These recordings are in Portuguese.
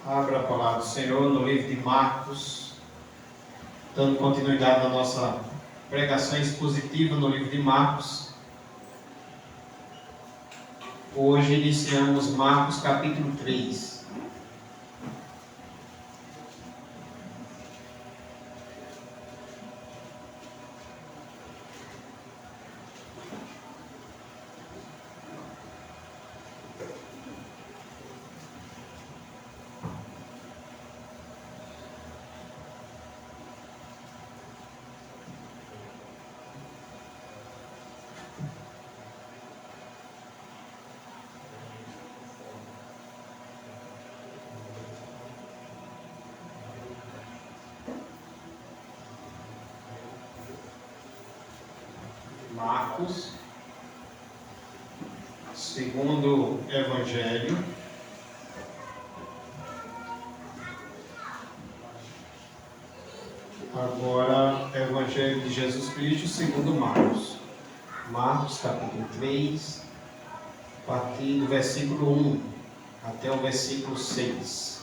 Abra a palavra do Senhor no livro de Marcos, dando continuidade na nossa pregação expositiva no livro de Marcos. Hoje iniciamos Marcos capítulo 3. Marcos, segundo Evangelho, agora Evangelho de Jesus Cristo segundo Marcos. Marcos capítulo 3, a partir do versículo 1 até o versículo 6.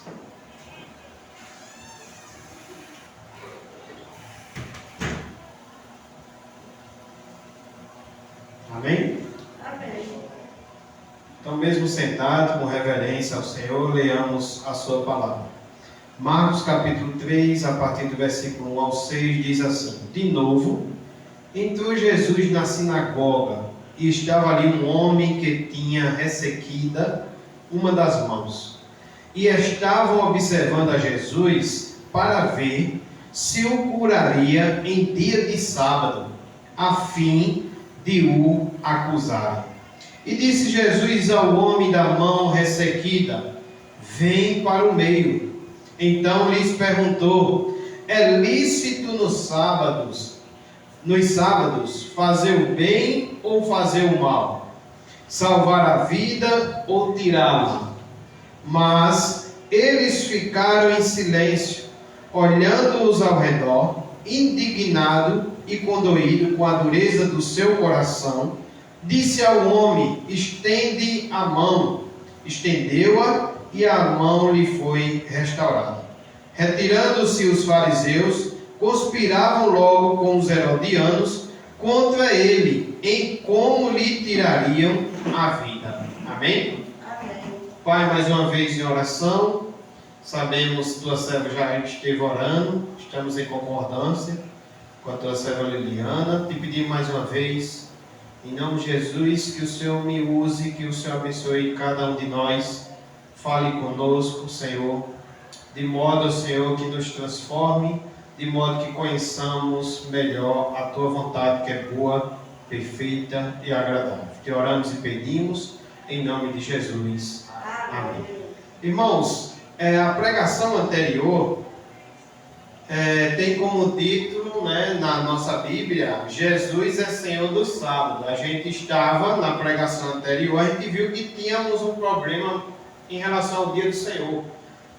Amém? Amém. Então, mesmo sentado, com reverência ao Senhor, leamos a sua palavra. Marcos capítulo 3, a partir do versículo 1 ao 6, diz assim: De novo, entrou Jesus na sinagoga, e estava ali um homem que tinha ressequida uma das mãos. E estavam observando a Jesus para ver se o curaria em dia de sábado, a fim de o acusarem. E disse Jesus ao homem da mão ressequida: Vem para o meio. Então lhes perguntou: É lícito nos sábados fazer o bem ou fazer o mal? Salvar a vida ou tirá-la? Mas eles ficaram em silêncio, olhando-os ao redor, indignado e condoído com a dureza do seu coração. Disse ao homem: Estende a mão. Estendeu-a, e a mão lhe foi restaurada. Retirando-se os fariseus, conspiravam logo com os herodianos contra ele, em como lhe tirariam a vida. Amém? Amém. Pai, mais uma vez em oração, sabemos que tua serva já esteve orando, estamos em concordância com a tua serva Liliana. Te pedimos mais uma vez, em nome de Jesus, que o Senhor me use, que o Senhor abençoe cada um de nós. Fale conosco, Senhor, de modo, Senhor, que nos transforme, de modo que conheçamos melhor a tua vontade, que é boa, perfeita e agradável. Te oramos e pedimos, em nome de Jesus. Amém. Irmãos, a pregação anterior tem como título, na nossa Bíblia, Jesus é Senhor do Sábado. A gente estava na pregação anterior, a gente viu que tínhamos um problema em relação ao dia do Senhor,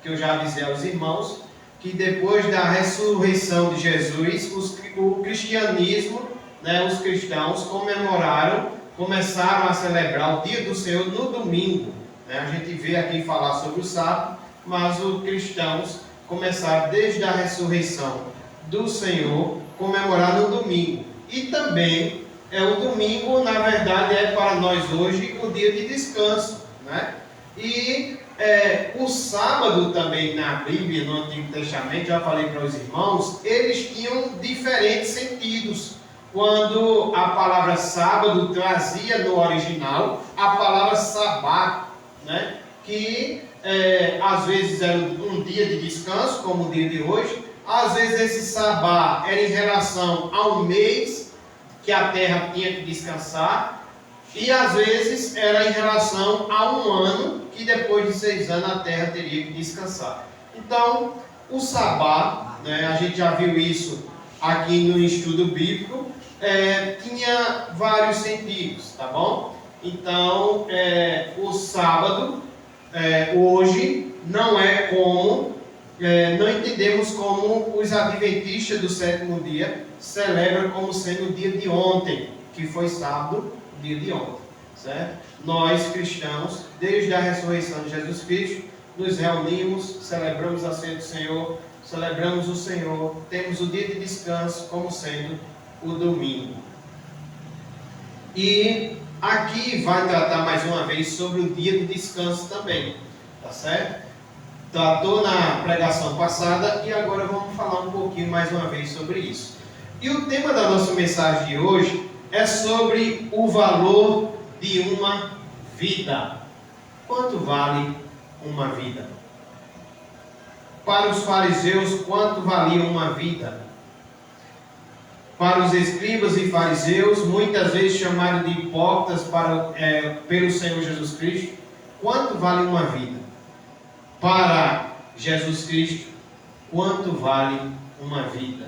que eu já avisei aos irmãos, que depois da ressurreição de Jesus, o cristianismo, os cristãos começaram a celebrar o dia do Senhor no domingo. A gente vê aqui falar sobre o sábado, mas os cristãos começaram desde a ressurreição do Senhor comemorar no domingo. E também o domingo, na verdade, é para nós hoje o dia de descanso, E o sábado também na Bíblia, no Antigo Testamento, já falei para os irmãos, eles tinham diferentes sentidos. Quando a palavra sábado trazia no original a palavra sabá, que às vezes era um dia de descanso, como o dia de hoje. Às vezes esse sabá era em relação ao mês que a terra tinha que descansar, e às vezes era em relação a um ano que depois de 6 anos a terra teria que descansar. Então, o sabá, a gente já viu isso aqui no estudo bíblico, tinha vários sentidos, tá bom? Então, o sábado, hoje, não é como, não entendemos como os adventistas do sétimo dia celebram como sendo o dia de ontem, que foi sábado, dia de ontem, certo? Nós cristãos, desde a ressurreição de Jesus Cristo, nos reunimos, celebramos a ceia do Senhor, celebramos o Senhor, temos o dia de descanso como sendo o domingo. E aqui vai tratar mais uma vez sobre o dia do descanso também, tá certo? Tratou na pregação passada e agora vamos falar um pouquinho mais uma vez sobre isso. E o tema da nossa mensagem de hoje é sobre o valor de uma vida. Quanto vale uma vida? Para os fariseus, quanto valia uma vida? Para os escribas e fariseus, muitas vezes chamados de hipócritas pelo Senhor Jesus Cristo, quanto vale uma vida? Para Jesus Cristo, quanto vale uma vida?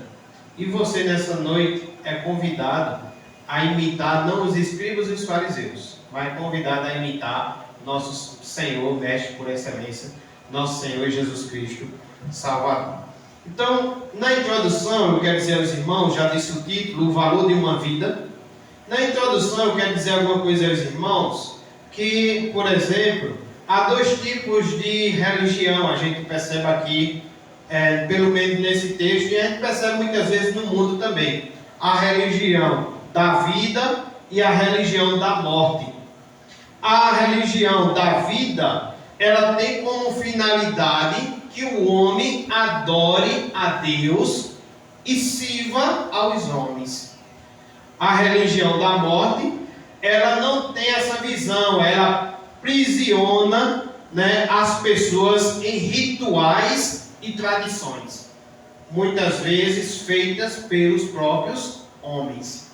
E você nessa noite é convidado a imitar não os escribas e os fariseus, mas é convidado a imitar nosso Senhor, mestre por excelência, nosso Senhor Jesus Cristo, Salvador. Então, na introdução, eu quero dizer aos irmãos, já disse o título, o valor de uma vida. Na introdução, eu quero dizer alguma coisa aos irmãos, que, por exemplo, há dois tipos de religião, a gente percebe aqui, pelo menos nesse texto, e a gente percebe muitas vezes no mundo também. A religião da vida e a religião da morte. A religião da vida, ela tem como finalidade que o homem adore a Deus e sirva aos homens. A religião da morte, ela não tem essa visão, ela aprisiona, as pessoas em rituais e tradições, muitas vezes feitas pelos próprios homens.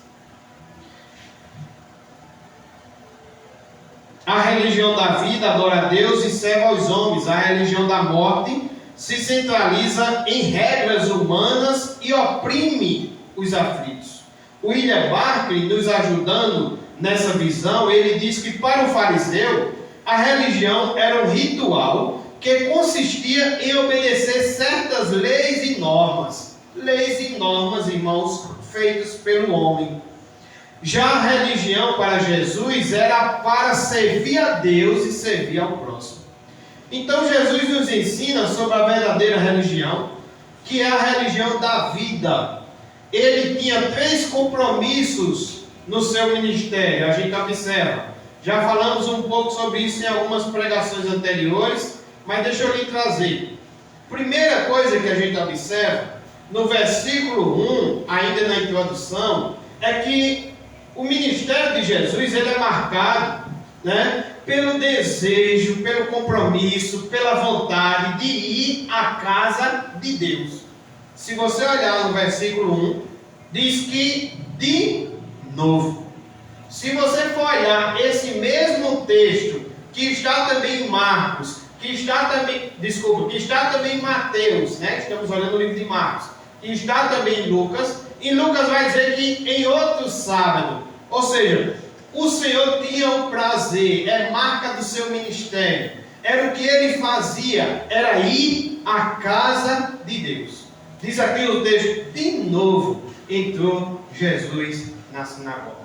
A religião da vida adora a Deus e serve aos homens. A religião da morte se centraliza em regras humanas e oprime os aflitos. O William Barclay, nos ajudando nessa visão, ele diz que para o fariseu, a religião era um ritual que consistia em obedecer certas leis e normas. Leis e normas, irmãos, feitas pelo homem. Já a religião para Jesus era para servir a Deus e servir ao próximo. Então Jesus nos ensina sobre a verdadeira religião, que é a religião da vida. Ele tinha 3 compromissos no seu ministério, a gente observa. Já falamos um pouco sobre isso em algumas pregações anteriores, mas deixa eu lhe trazer. Primeira coisa que a gente observa, no versículo 1, ainda na introdução, é que o ministério de Jesus, ele é marcado, pelo desejo, pelo compromisso, pela vontade de ir à casa de Deus. Se você olhar no versículo 1, diz que de novo. Se você for olhar esse mesmo texto, que está também em Marcos, que está também em Mateus, estamos olhando o livro de Marcos, que está também em Lucas vai dizer que em outro sábado, ou seja, o Senhor tinha o prazer, é marca do seu ministério, era o que ele fazia, era ir à casa de Deus. Diz aqui o texto, de novo entrou Jesus na sinagoga.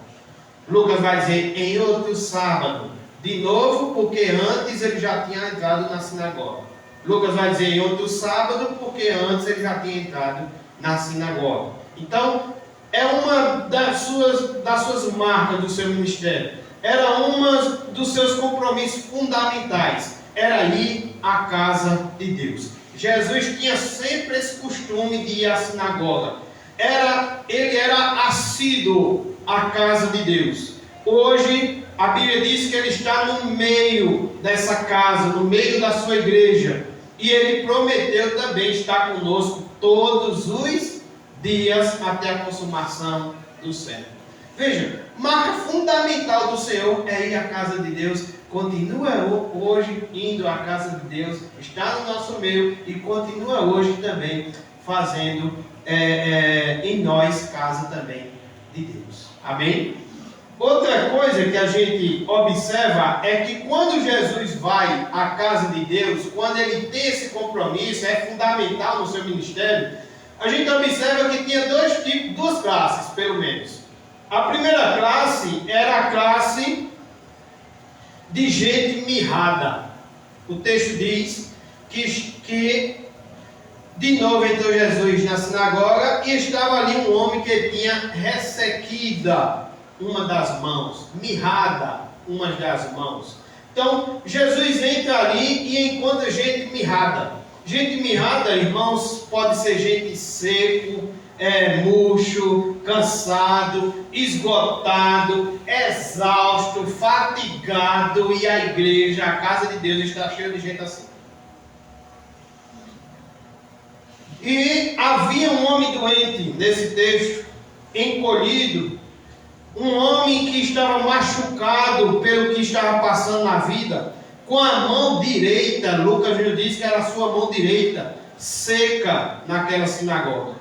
Lucas vai dizer em outro sábado, de novo, porque antes ele já tinha entrado na sinagoga. Lucas vai dizer em outro sábado, porque antes ele já tinha entrado na sinagoga. Então, é uma das suas marcas do seu ministério. Era uma dos seus compromissos fundamentais. Era ir à casa de Deus. Jesus tinha sempre esse costume de ir à sinagoga. Ele era assíduo à casa de Deus. Hoje, a Bíblia diz que ele está no meio dessa casa, no meio da sua igreja. E ele prometeu também estar conosco todos os dias até a consumação do século. Veja, marca fundamental do Senhor é ir à casa de Deus. Continua hoje indo à casa de Deus, está no nosso meio e continua hoje também fazendo em nós casa também de Deus. Amém? Outra coisa que a gente observa é que quando Jesus vai à casa de Deus, quando ele tem esse compromisso, é fundamental no seu ministério, a gente observa que tinha duas classes, pelo menos. A primeira classe era a classe de gente mirrada. O texto diz que de novo entrou Jesus na sinagoga e estava ali um homem que tinha ressequida uma das mãos, mirrada uma das mãos. Então, Jesus entra ali e encontra gente mirrada. Gente mirrada, irmãos, pode ser gente seco, murcho, cansado, esgotado, exausto, fatigado, e a igreja, a casa de Deus está cheia de gente assim. E havia um homem doente nesse texto, encolhido, um homem que estava machucado pelo que estava passando na vida, com a mão direita, Lucas nos diz que era a sua mão direita, seca naquela sinagoga.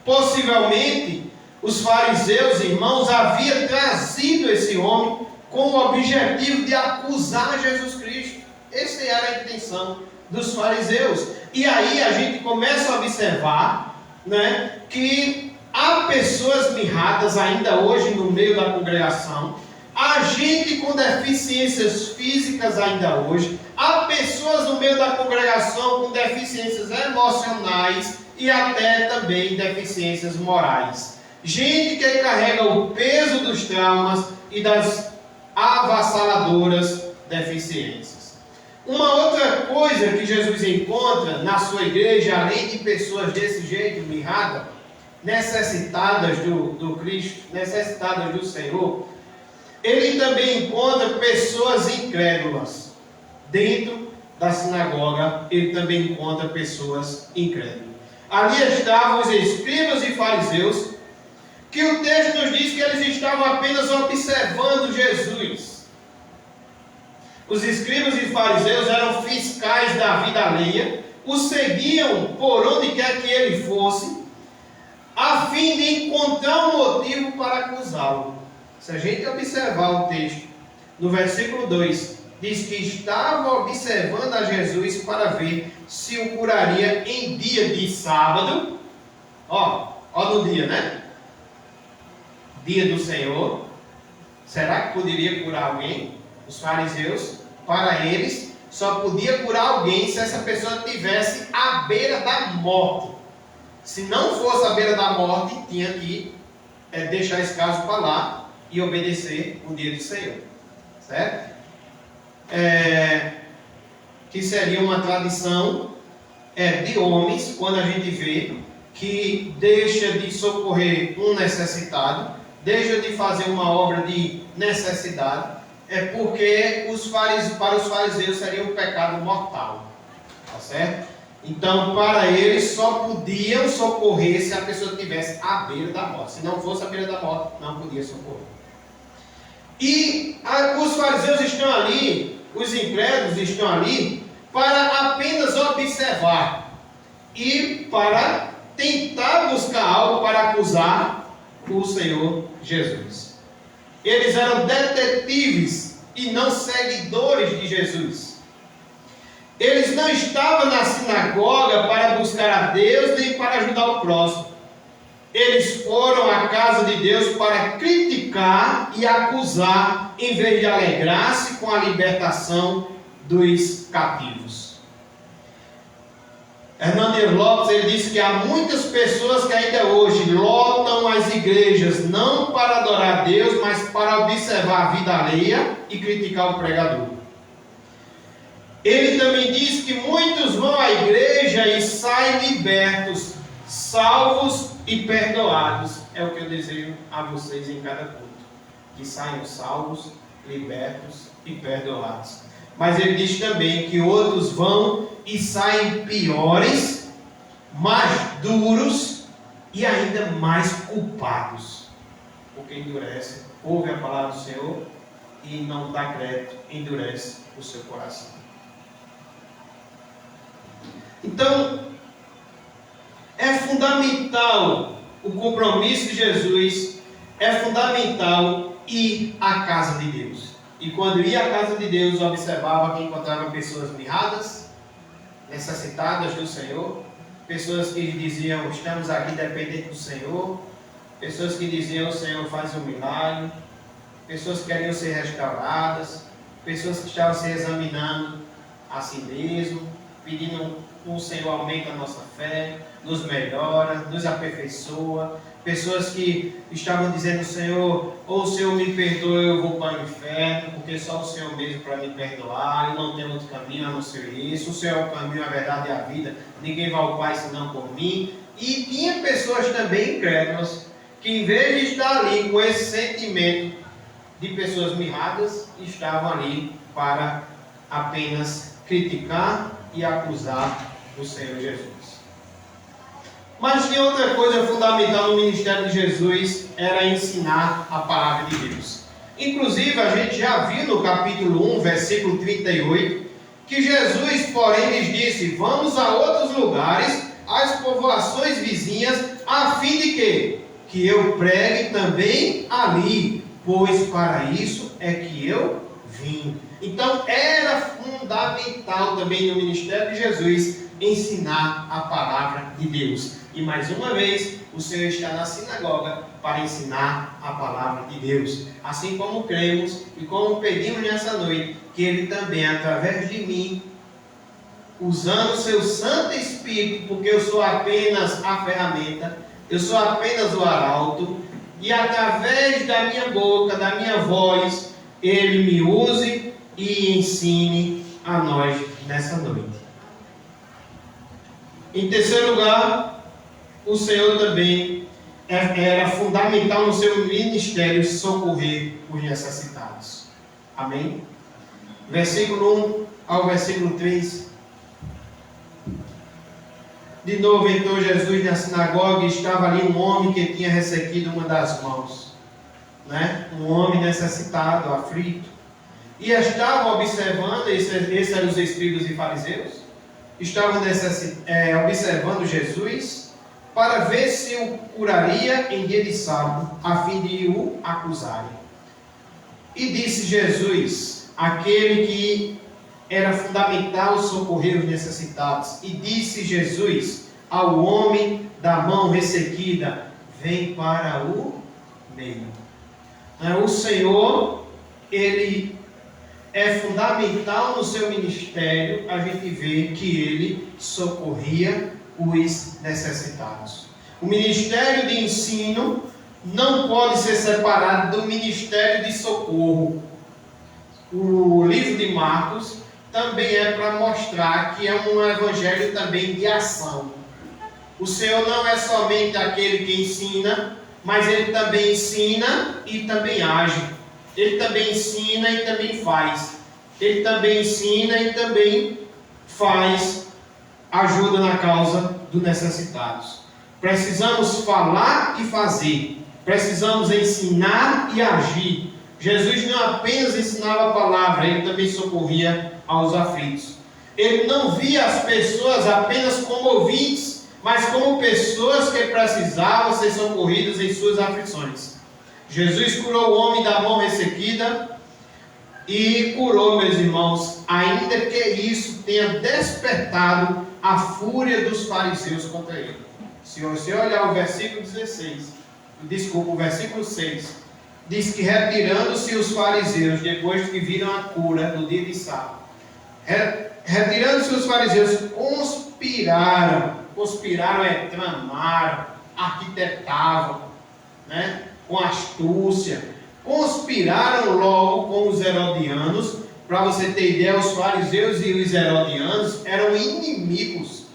Possivelmente, os fariseus, irmãos, haviam trazido esse homem com o objetivo de acusar Jesus Cristo. Essa era a intenção dos fariseus. E aí a gente começa a observar, né, que há pessoas mirradas ainda hoje no meio da congregação, há gente com deficiências físicas ainda hoje, há pessoas no meio da congregação com deficiências emocionais e até também deficiências morais. Gente que carrega o peso dos traumas e das avassaladoras deficiências. Uma outra coisa que Jesus encontra na sua igreja, além de pessoas desse jeito, mirradas, necessitadas do Cristo, necessitadas do Senhor, ele também encontra pessoas incrédulas. Dentro da sinagoga, ele também encontra pessoas incrédulas. Ali estavam os escribas e fariseus, que o texto nos diz que eles estavam apenas observando Jesus. Os escribas e fariseus eram fiscais da vida alheia, o seguiam por onde quer que ele fosse, a fim de encontrar um motivo para acusá-lo. Se a gente observar o texto, no versículo 2, diz que estava observando a Jesus para ver se o curaria em dia de sábado. Ó no dia, né? Dia do Senhor. Será que poderia curar alguém? Os fariseus, para eles, só podia curar alguém se essa pessoa estivesse à beira da morte. Se não fosse à beira da morte, tinha que deixar esse caso para lá e obedecer o dia do Senhor. Certo? Que seria uma tradição de homens, quando a gente vê que deixa de socorrer um necessitado, deixa de fazer uma obra de necessidade, porque para os fariseus seria um pecado mortal. Tá certo? Então, para eles, só podiam socorrer se a pessoa estivesse à beira da morte. Se não fosse à beira da morte, não podia socorrer. E os fariseus estão ali, os incrédulos estão ali, para apenas observar e para tentar buscar algo para acusar o Senhor Jesus. Eles eram detetives e não seguidores de Jesus. Eles não estavam na sinagoga para buscar a Deus nem para ajudar o próximo. Eles foram à casa de Deus para criticar e acusar, em vez de alegrar-se com a libertação dos cativos. Hernandes Lopes, ele disse que há muitas pessoas que ainda hoje lotam as igrejas não para adorar a Deus, mas para observar a vida alheia e criticar o pregador. Ele também diz que muitos vão à igreja e saem libertos, salvos e perdoados. É o que eu desejo a vocês em cada culto. Que saiam salvos, libertos e perdoados. Mas ele diz também que outros vão e saem piores, mais duros e ainda mais culpados. Porque endurece, ouve a palavra do Senhor e não dá crédito, endurece o seu coração. Então, é fundamental o compromisso de Jesus, é fundamental ir à casa de Deus. E quando ia à casa de Deus, observava que encontrava pessoas mirradas, necessitadas do Senhor, pessoas que diziam, estamos aqui dependentes do Senhor, pessoas que diziam, o Senhor faz um milagre, pessoas que queriam ser restauradas, pessoas que estavam se examinando a si mesmo, pedindo o Senhor aumenta a nossa fé, nos melhora, nos aperfeiçoa. Pessoas que estavam dizendo, Senhor, ou o Senhor me perdoa, eu vou para o inferno, porque só o Senhor mesmo para me perdoar, eu não tenho outro caminho a não ser isso, o Senhor é o caminho, a verdade e a vida, ninguém vai ao Pai senão por mim. E tinha pessoas também incrédulas, que em vez de estar ali com esse sentimento de pessoas mirradas, estavam ali para apenas criticar e acusar o Senhor Jesus. Mas tinha outra coisa fundamental no ministério de Jesus, era ensinar a palavra de Deus. Inclusive, a gente já viu no capítulo 1, versículo 38, que Jesus, porém, lhes disse, vamos a outros lugares, às povoações vizinhas, a fim de quê? Que eu pregue também ali, pois para isso é que eu vim. Então, era fundamental também no ministério de Jesus ensinar a palavra de Deus. E mais uma vez, o Senhor está na sinagoga para ensinar a palavra de Deus. Assim como cremos e como pedimos nessa noite, que Ele também, através de mim, usando o seu Santo Espírito, porque eu sou apenas a ferramenta, eu sou apenas o arauto, e através da minha boca, da minha voz, Ele me use e ensine a nós nessa noite. Em terceiro lugar, o Senhor também era fundamental no seu ministério socorrer os necessitados. Amém? Versículo 1 ao versículo 3. De novo entrou Jesus na sinagoga e estava ali um homem que tinha ressequido uma das mãos. Um homem necessitado, aflito. E estavam observando, esses eram os escribas e fariseus, estavam observando Jesus para ver se o curaria em dia de sábado, a fim de o acusarem. E disse Jesus, aquele que era fundamental socorrer os necessitados, e disse Jesus ao homem da mão ressequida, vem para o meio. O Senhor, Ele é fundamental no seu ministério, a gente vê que Ele socorria os necessitados. O ministério de ensino não pode ser separado do ministério de socorro. O livro de Marcos também é para mostrar que é um evangelho também de ação. O Senhor não é somente aquele que ensina, mas Ele também ensina e também age. Ele também ensina e também faz. Ele também ensina e também faz ajuda na causa dos necessitados. Precisamos falar e fazer. Precisamos ensinar e agir. Jesus não apenas ensinava a palavra, Ele também socorria aos aflitos. Ele não via as pessoas apenas como ouvintes, mas como pessoas que precisavam ser socorridas em suas aflições. Jesus curou o homem da mão ressequida e curou, meus irmãos, ainda que isso tenha despertado a fúria dos fariseus contra ele. Se você olhar o versículo o versículo 6, diz que retirando-se os fariseus, depois que viram a cura no dia de sábado, retirando-se os fariseus, conspiraram tramaram, arquitetavam, com astúcia, conspiraram logo com os herodianos. Para você ter ideia, os fariseus e os herodianos eram inimigos,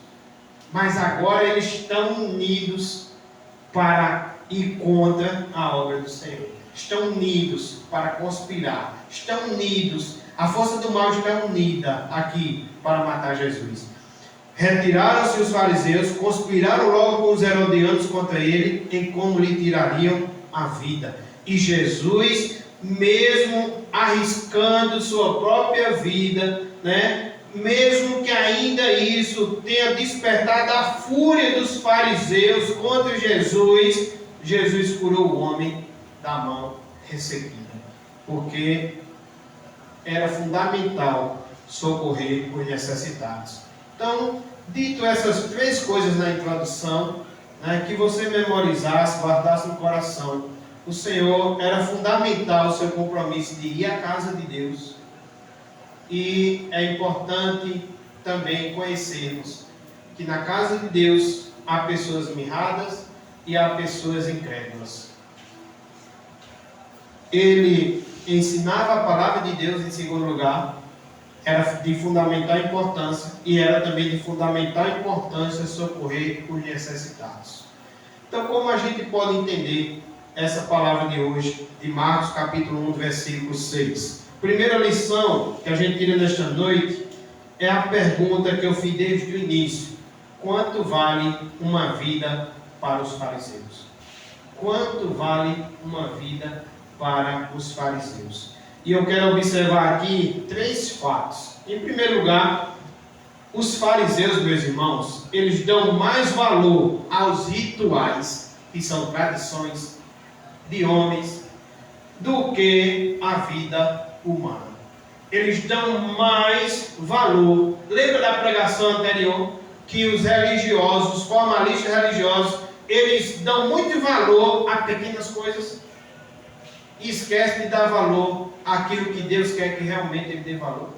mas agora eles estão unidos para ir contra a obra do Senhor. Estão unidos para conspirar, estão unidos, a força do mal está unida aqui para matar Jesus. Retiraram-se os fariseus, conspiraram logo com os herodianos contra ele, em como lhe tirariam a vida. E Jesus, mesmo arriscando sua própria vida, mesmo que ainda isso tenha despertado a fúria dos fariseus contra Jesus, Jesus curou o homem da mão ressequida, porque era fundamental socorrer os necessitados. Então, dito essas três coisas na introdução, que você memorizasse, guardasse no coração, o Senhor era fundamental o seu compromisso de ir à casa de Deus. E é importante também conhecermos que na casa de Deus há pessoas mirradas e há pessoas incrédulas. Ele ensinava a palavra de Deus em segundo lugar, era de fundamental importância, e era também de fundamental importância socorrer os necessitados. Então, como a gente pode entender essa palavra de hoje, de Marcos capítulo 1, versículo 6? Primeira lição que a gente tira nesta noite é a pergunta que eu fiz desde o início: quanto vale uma vida para os fariseus? Quanto vale uma vida para os fariseus? E eu quero observar aqui 3 fatos. Em primeiro lugar, os fariseus, meus irmãos, eles dão mais valor aos rituais, que são tradições de homens, do que a vida humana. Eles dão mais valor. Lembra da pregação anterior? Que os religiosos, os formalistas religiosos, eles dão muito valor a pequenas coisas e esquecem de dar valor àquilo que Deus quer que realmente ele dê valor.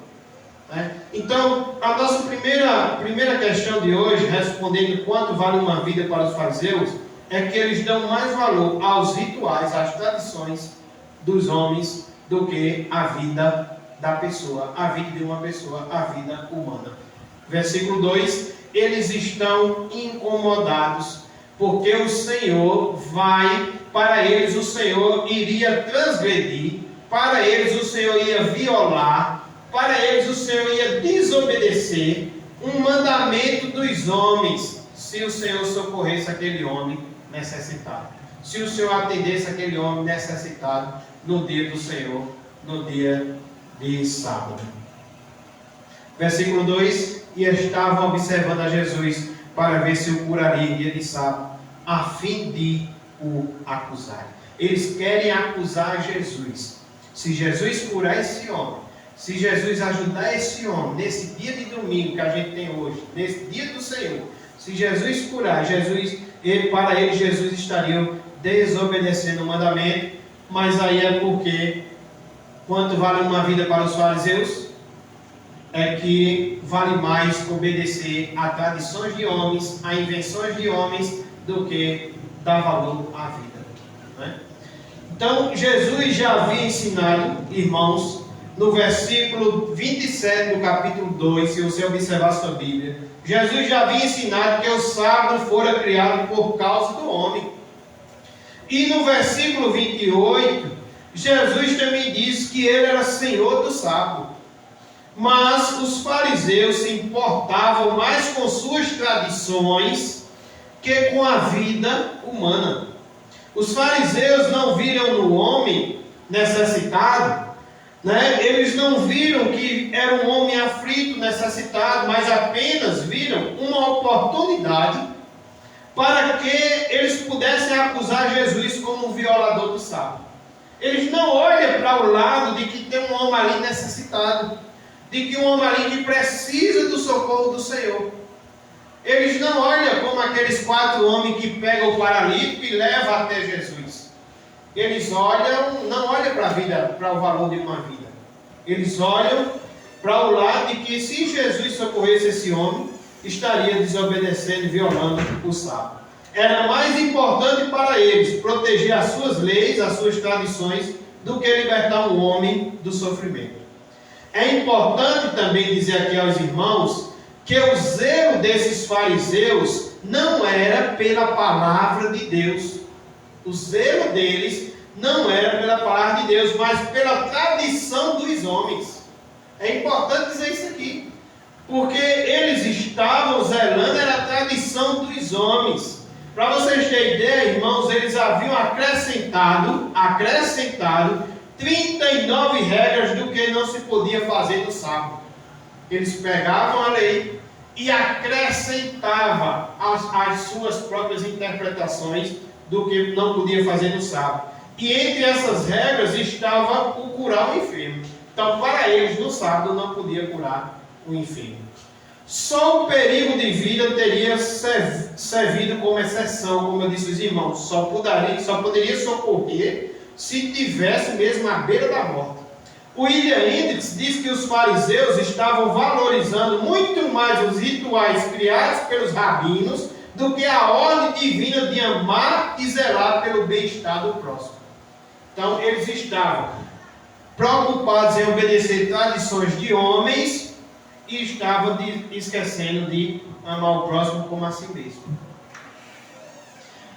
Então, a nossa primeira questão de hoje, respondendo quanto vale uma vida para os fariseus, é que eles dão mais valor aos rituais, às tradições dos homens, do que a vida da pessoa, a vida de uma pessoa, a vida humana. Versículo 2: eles estão incomodados, porque o Senhor para eles o Senhor iria transgredir, para eles o Senhor ia violar, para eles o Senhor ia desobedecer um mandamento dos homens, se o Senhor socorresse aquele homem necessitado, se o Senhor atendesse aquele homem necessitado no dia do Senhor, no dia de sábado. Versículo 2: e estavam observando a Jesus para ver se o curaria em dia de sábado, a fim de o acusar. Eles querem acusar Jesus. Se Jesus curar esse homem, se Jesus ajudar esse homem nesse dia de domingo que a gente tem hoje, nesse dia do Senhor, se Jesus curar, para ele Jesus estaria desobedecendo o mandamento. Mas aí é porque quanto vale uma vida para os fariseus? É que vale mais obedecer a tradições de homens, a invenções de homens, do que dar valor à vida. Então, Jesus já havia ensinado, irmãos, no versículo 27 do capítulo 2, se você observar sua Bíblia, Jesus já havia ensinado que o sábado fora criado por causa do homem. E no versículo 28, Jesus também diz que ele era Senhor do sábado. Mas os fariseus se importavam mais com suas tradições que com a vida humana. Os fariseus não viram no homem necessitado, eles não viram que era um homem aflito, necessitado, mas apenas viram uma oportunidade para que eles pudessem acusar Jesus como um violador do sábado. Eles não olham para o lado de que tem um homem ali necessitado, de que um homem ali que precisa do socorro do Senhor. Eles não olham como aqueles 4 homens que pegam o paralítico e levam até Jesus. Eles não olham para a vida, para o valor de uma vida. Eles olham para o lado de que se Jesus socorresse esse homem, estaria desobedecendo e violando o sábado. Era mais importante para eles proteger as suas leis, as suas tradições, do que libertar um homem do sofrimento. É importante também dizer aqui aos irmãos que o zelo desses fariseus não era pela palavra de Deus. O zelo deles não era pela palavra de Deus, mas pela tradição dos homens. É importante dizer isso aqui, porque eles estavam zelando, era a tradição dos homens. Para vocês terem ideia, irmãos, eles haviam acrescentado 39 regras do que não se podia fazer no sábado. Eles pegavam a lei e acrescentavam as suas próprias interpretações do que não podia fazer no sábado. E entre essas regras estava o curar o enfermo. Então, para eles, no sábado não podia curar o enfermo. Só o perigo de vida teria servido como exceção, como eu disse aos irmãos. Só poderia socorrer se tivesse mesmo à beira da morte. O William Hendricks diz que os fariseus estavam valorizando muito mais os rituais criados pelos rabinos do que a ordem divina de amar e zelar pelo bem-estar do próximo. Então, eles estavam preocupados em obedecer tradições de homens e estavam esquecendo de amar o próximo como a si mesmo.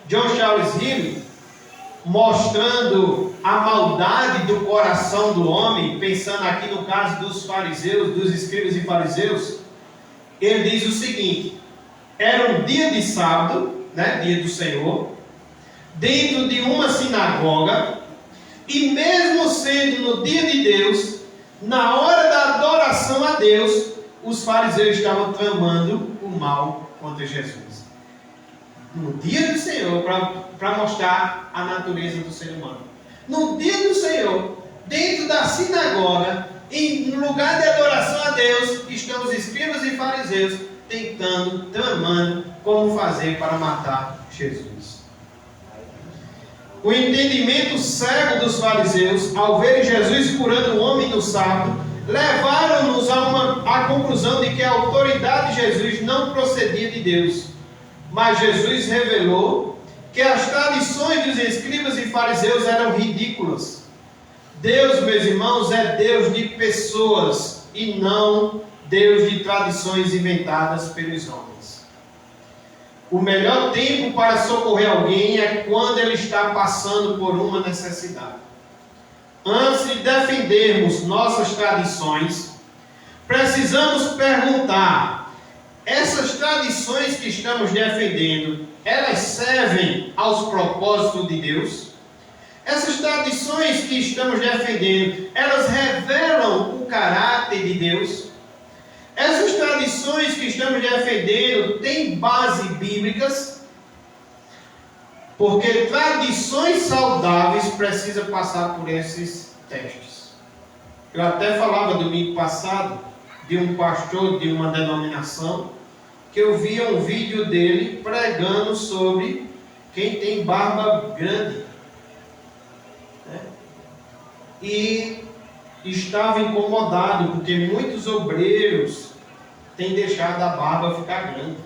John Charles Hill, mostrando a maldade do coração do homem, pensando aqui no caso dos fariseus, dos escribas e fariseus, ele diz o seguinte: era um dia de sábado, dia do Senhor, dentro de uma sinagoga, e mesmo sendo no dia de Deus, na hora da adoração a Deus, os fariseus estavam tramando o mal contra Jesus. No dia do Senhor, para mostrar a natureza do ser humano. No dia do Senhor, dentro da sinagoga, em lugar de adoração a Deus, estão os escribas e fariseus tentando, tramando como fazer para matar Jesus. O entendimento cego dos fariseus, ao verem Jesus curando o homem no sábado, levaram-nos à conclusão de que a autoridade de Jesus não procedia de Deus. Mas Jesus revelou que as tradições dos escribas e fariseus eram ridículas. Deus, meus irmãos, é Deus de pessoas e não Deus de tradições inventadas pelos homens. O melhor tempo para socorrer alguém é quando ele está passando por uma necessidade. Antes de defendermos nossas tradições, precisamos perguntar: essas tradições que estamos defendendo, elas servem aos propósitos de Deus? Essas tradições que estamos defendendo, elas revelam o caráter de Deus? Essas tradições que estamos defendendo têm base bíblicas? Porque tradições saudáveis precisam passar por esses testes. Eu até falava domingo passado de um pastor de uma denominação, que eu via um vídeo dele pregando sobre quem tem barba grande, e estava incomodado porque muitos obreiros têm deixado a barba ficar grande,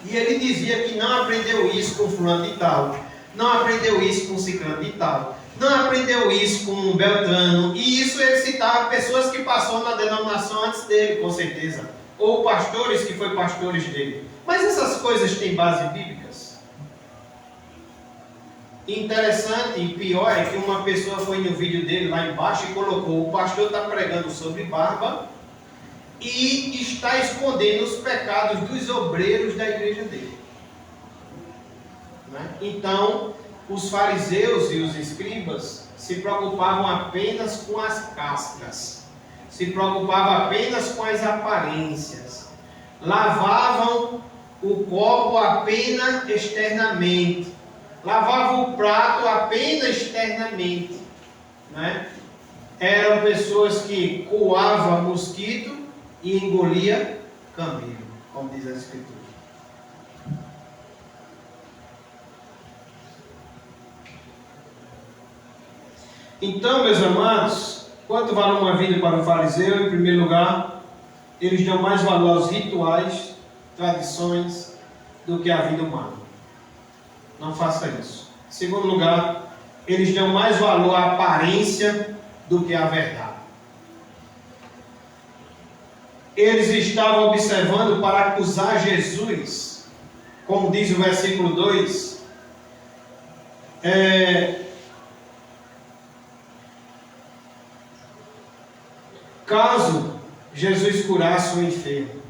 e ele dizia que não aprendeu isso com fulano de tal, não aprendeu isso com ciclano de tal, não aprendeu isso com um Beltrano, e isso ele citava pessoas que passaram na denominação antes dele, com certeza, ou pastores que foram pastores dele. Mas essas coisas têm base bíblicas? Interessante e pior é que uma pessoa foi no vídeo dele lá embaixo e colocou: o pastor está pregando sobre barba e está escondendo os pecados dos obreiros da igreja dele. Então, os fariseus e os escribas se preocupavam apenas com as cascas, se preocupavam apenas com as aparências, lavavam o copo apenas externamente, lavavam o prato apenas externamente, Eram pessoas que coavam mosquito e engolia camelo, como diz a Escritura. Então, meus amados, quanto vale uma vida para um fariseu? Em primeiro lugar, eles dão mais valor aos rituais, tradições, do que à vida humana. Não faça isso. Em segundo lugar, eles dão mais valor à aparência do que à verdade. Eles estavam observando para acusar Jesus, como diz o versículo 2, caso Jesus curasse o enfermo.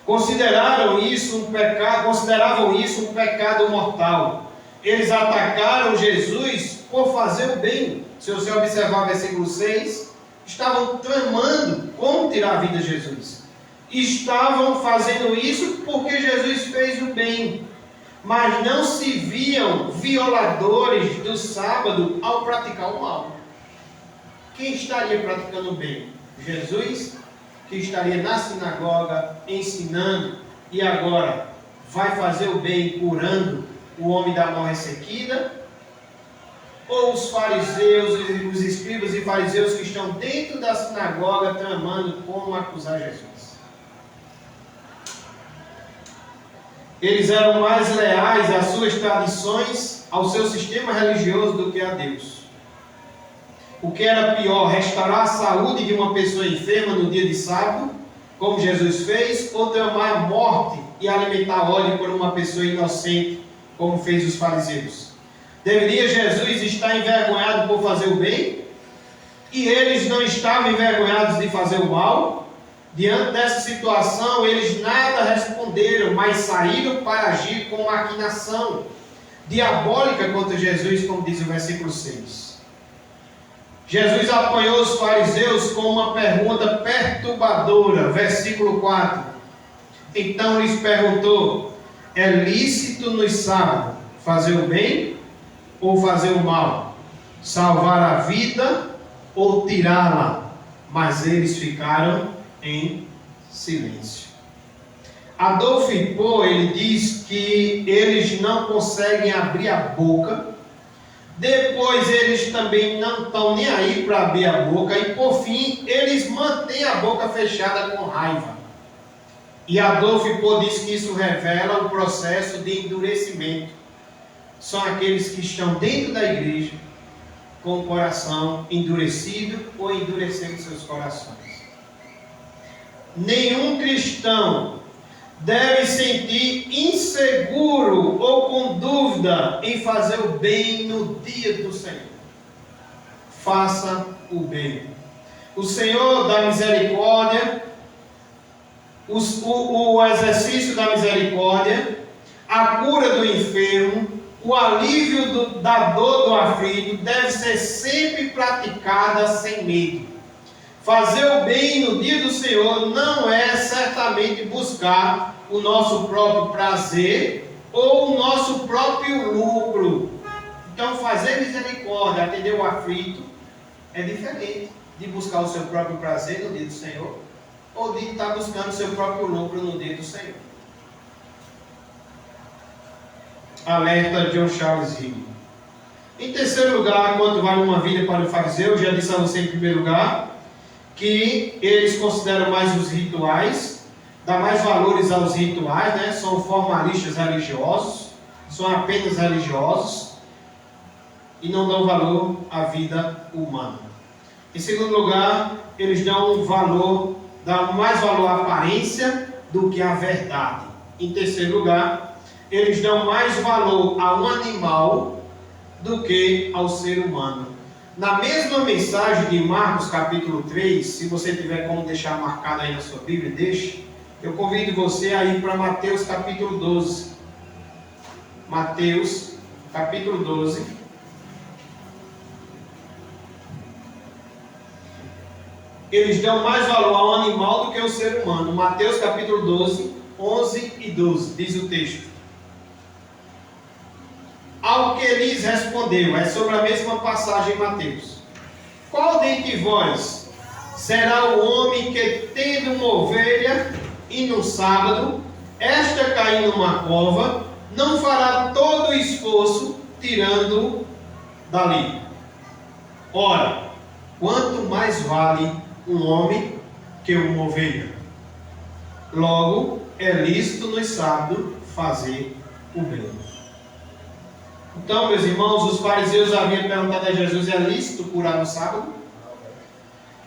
Consideravam isso um pecado mortal. Eles atacaram Jesus por fazer o bem. Se você observar o versículo 6, estavam tramando como tirar a vida de Jesus. Estavam fazendo isso porque Jesus fez o bem, mas não se viam violadores do sábado ao praticar o mal. Quem estaria praticando o bem? Jesus, que estaria na sinagoga ensinando, e agora vai fazer o bem curando o homem da mão ressequida? ou os fariseus, os escribas e fariseus que estão dentro da sinagoga tramando como acusar Jesus? Eles eram mais leais às suas tradições, ao seu sistema religioso do que a Deus. O que era pior, restaurar a saúde de uma pessoa enferma no dia de sábado, como Jesus fez, ou tramar a morte e alimentar ódio por uma pessoa inocente, como fez os fariseus? Deveria Jesus estar envergonhado por fazer o bem? E eles não estavam envergonhados de fazer o mal? Diante dessa situação, eles nada responderam, mas saíram para agir com maquinação diabólica contra Jesus, como diz o versículo 6. Jesus apanhou os fariseus com uma pergunta perturbadora, versículo 4. Então lhes perguntou: é lícito nos sábados fazer o bem ou fazer o mal? Salvar a vida ou tirá-la? Mas eles ficaram em silêncio. Adolf Hippel, ele diz que eles não conseguem abrir a boca, depois eles também não estão nem aí para abrir a boca, e por fim eles mantêm a boca fechada com raiva. E Adolf Hippel diz que isso revela o processo de endurecimento. São aqueles que estão dentro da igreja com o coração endurecido ou endurecendo seus corações. Nenhum cristão deve sentir inseguro ou com dúvida em fazer o bem no dia do Senhor. Faça o bem. O Senhor da misericórdia, o exercício da misericórdia, a cura do enfermo, o alívio da dor do aflito deve ser sempre praticada sem medo. Fazer o bem no dia do Senhor não é certamente buscar o nosso próprio prazer ou o nosso próprio lucro. Então, fazer misericórdia, atender o aflito, é diferente de buscar o seu próprio prazer no dia do Senhor ou de estar buscando o seu próprio lucro no dia do Senhor. Alerta John Charles Ring. Em terceiro lugar, quanto vale uma vida para o fariseu? Eu já disse a você em primeiro lugar que eles consideram mais os rituais, dá mais valores aos rituais, né? São formalistas religiosos, são apenas religiosos e não dão valor à vida humana. Em segundo lugar, eles dão mais valor à aparência do que à verdade. Em terceiro lugar, eles dão mais valor a um animal do que ao ser humano. Na mesma mensagem de Marcos capítulo 3, se você tiver como deixar marcado aí na sua Bíblia, deixe. Eu convido você a ir para Mateus capítulo 12. Mateus capítulo 12. Eles dão mais valor ao animal do que ao ser humano. Mateus capítulo 12, 11 e 12, diz o texto. Ao que lhes respondeu, é sobre a mesma passagem em Mateus: qual dentre vós será o homem que, tendo uma ovelha e no sábado, esta cair numa cova, não fará todo o esforço tirando-o dali? Ora, quanto mais vale um homem que uma ovelha? Logo, é lícito no sábado fazer o bem. Então, meus irmãos, os fariseus haviam perguntado a Jesus: é lícito curar no sábado?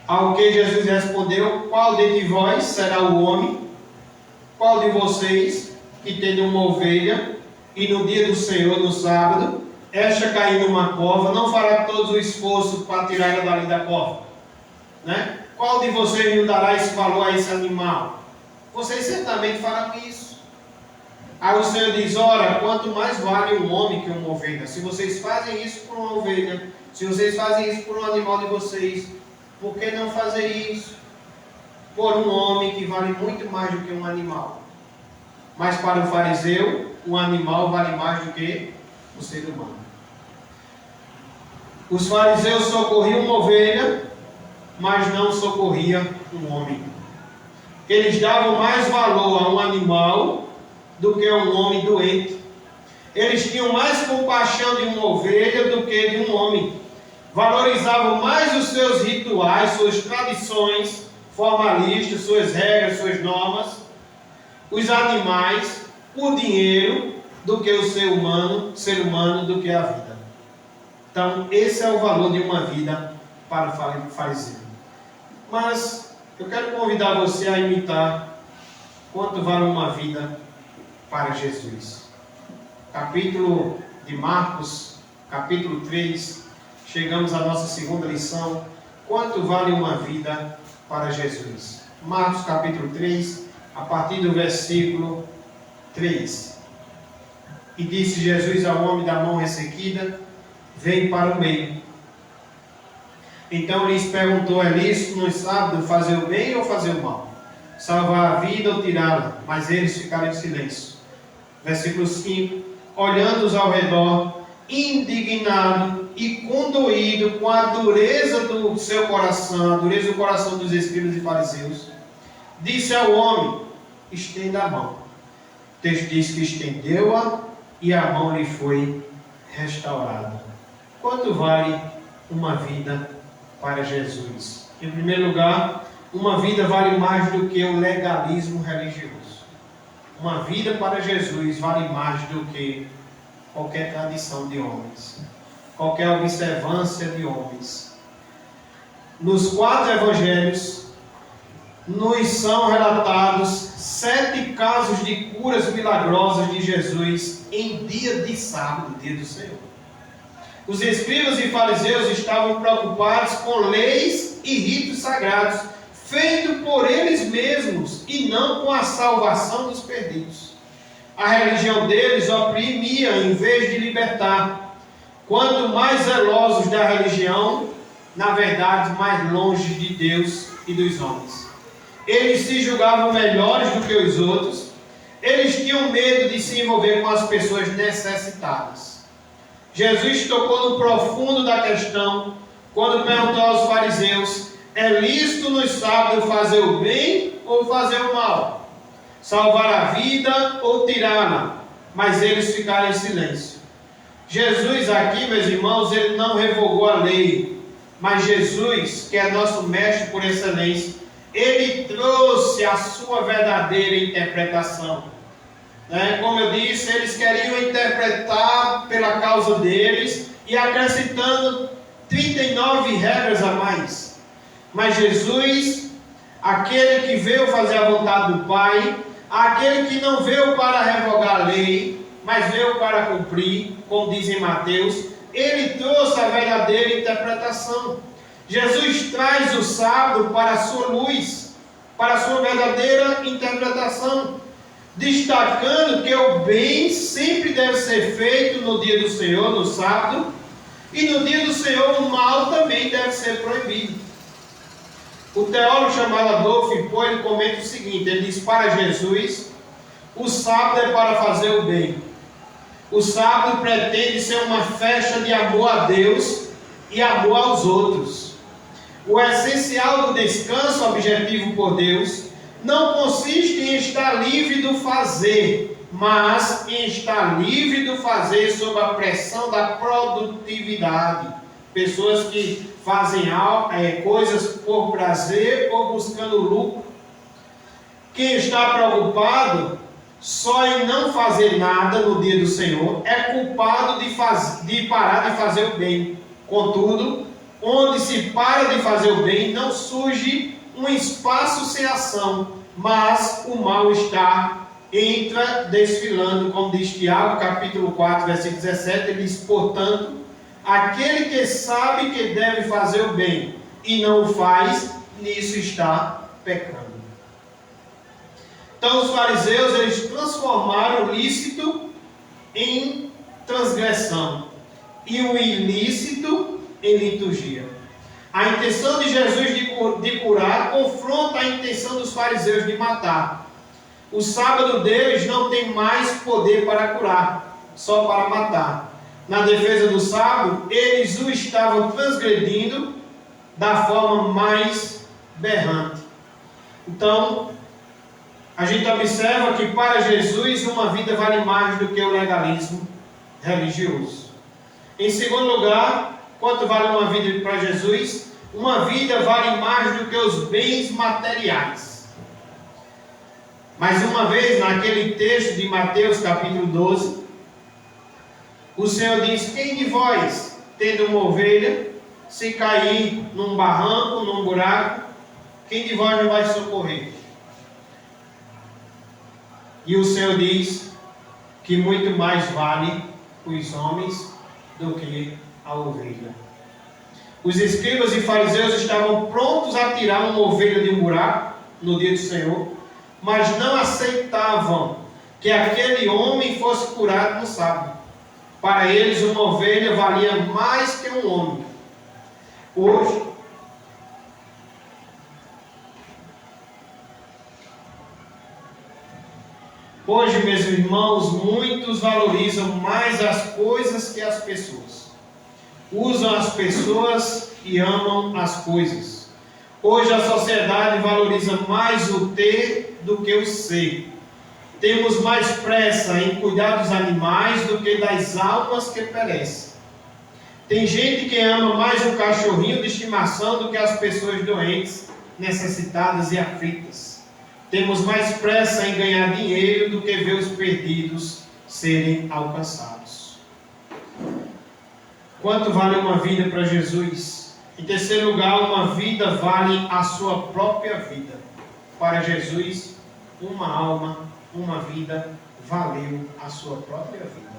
Ao que Jesus respondeu: qual dentre vós será o homem? Qual de vocês que tendo uma ovelha e no dia do Senhor, no sábado, esta cair numa cova, não fará todo o esforço para tirá-la dali da cova? Né? Qual de vocês não dará esse valor a esse animal? Vocês certamente farão isso. Aí o Senhor diz: ora, quanto mais vale um homem que uma ovelha. Se vocês fazem isso por uma ovelha, se vocês fazem isso por um animal de vocês, por que não fazer isso por um homem que vale muito mais do que um animal? Mas para o fariseu, um animal vale mais do que o ser humano. Os fariseus socorriam uma ovelha, mas não socorriam um homem. Eles davam mais valor a um animal do que a um homem doente. Eles tinham mais compaixão de uma ovelha do que de um homem. Valorizavam mais os seus rituais, suas tradições formalistas, suas regras, suas normas, os animais, o dinheiro, do que o ser humano, do que a vida. Então, esse é o valor de uma vida para o fariseu. Mas eu quero convidar você a imitar quanto vale uma vida para Jesus. Capítulo de Marcos, capítulo 3, chegamos à nossa segunda lição. Quanto vale uma vida para Jesus? Marcos capítulo 3, a partir do versículo 3. E disse Jesus ao homem da mão ressequida: vem para o meio. Então lhes perguntou: é lícito no sábado fazer o bem ou fazer o mal? Salvar a vida ou tirá-la? Mas eles ficaram em silêncio. Versículo 5. Olhando-os ao redor, indignado e condoído com a dureza do seu coração, a dureza do coração dos escribas e fariseus, disse ao homem: estenda a mão. O texto diz que estendeu-a e a mão lhe foi restaurada. Quanto vale uma vida para Jesus? Em primeiro lugar, uma vida vale mais do que o legalismo religioso. Uma vida para Jesus vale mais do que qualquer tradição de homens, qualquer observância de homens. Nos 4 evangelhos, nos são relatados 7 casos de curas milagrosas de Jesus em dia de sábado, dia do Senhor. Os escribas e fariseus estavam preocupados com leis e ritos sagrados, feitos por eles mesmos e não com a salvação dos perdidos. A religião deles oprimia em vez de libertar. Quanto mais zelosos da religião, na verdade, mais longe de Deus e dos homens. Eles se julgavam melhores do que os outros. Eles tinham medo de se envolver com as pessoas necessitadas. Jesus tocou no profundo da questão quando perguntou aos fariseus: é lícito no sábado fazer o bem ou fazer o mal? Salvar a vida ou tirá-la? Mas eles ficaram em silêncio. Jesus aqui, meus irmãos, ele não revogou a lei, mas Jesus, que é nosso mestre por excelência, ele trouxe a sua verdadeira interpretação. Como eu disse, eles queriam interpretar pela causa deles e acrescentando 39 regras a mais. Mas Jesus, aquele que veio fazer a vontade do Pai, aquele que não veio para revogar a lei, mas veio para cumprir, como diz em Mateus, ele trouxe a verdadeira interpretação. Jesus traz o sábado para a sua luz, para a sua verdadeira interpretação, destacando que o bem sempre deve ser feito no dia do Senhor, no sábado, e no dia do Senhor o mal também deve ser proibido. O teólogo chamado Adolfo Hippoi, ele comenta o seguinte, ele diz: para Jesus, o sábado é para fazer o bem. O sábado pretende ser uma festa de amor a Deus e amor aos outros. O essencial do descanso objetivo por Deus não consiste em estar livre do fazer, mas em estar livre do fazer sob a pressão da produtividade. Pessoas que fazem coisas por prazer ou buscando lucro. Quem está preocupado só em não fazer nada no dia do Senhor é culpado de parar de fazer o bem. Contudo, onde se para de fazer o bem, não surge um espaço sem ação, mas o mal-estar entra desfilando, como diz Tiago, capítulo 4, versículo 17, ele diz: portanto, aquele que sabe que deve fazer o bem e não o faz, nisso está pecando. Então os fariseus, eles transformaram o lícito em transgressão e o ilícito em liturgia. A intenção de Jesus de curar confronta a intenção dos fariseus de matar. O sábado deles não tem mais poder para curar, só para matar. Na defesa do sábado, eles o estavam transgredindo da forma mais berrante. Então, a gente observa que para Jesus uma vida vale mais do que o legalismo, religioso. Em segundo lugar, quanto vale uma vida para Jesus? Uma vida vale mais do que os bens materiais. Mais uma vez, naquele texto de Mateus capítulo 12, o Senhor diz: quem de vós, tendo uma ovelha, se cair num barranco, num buraco, quem de vós não vai socorrer? E o Senhor diz que muito mais vale os homens do que a ovelha. Os escribas e fariseus estavam prontos a tirar uma ovelha de um buraco no dia do Senhor, mas não aceitavam que aquele homem fosse curado no sábado. Para eles, uma ovelha valia mais que um homem. Hoje, meus irmãos, muitos valorizam mais as coisas que as pessoas. Usam as pessoas e amam as coisas. Hoje a sociedade valoriza mais o ter do que o ser. Temos mais pressa em cuidar dos animais do que das almas que perecem. Tem gente que ama mais um cachorrinho de estimação do que as pessoas doentes, necessitadas e aflitas. Temos mais pressa em ganhar dinheiro do que ver os perdidos serem alcançados. Quanto vale uma vida para Jesus? Em terceiro lugar, uma vida vale a sua própria vida. Para Jesus, uma alma, uma vida, valeu a sua própria vida.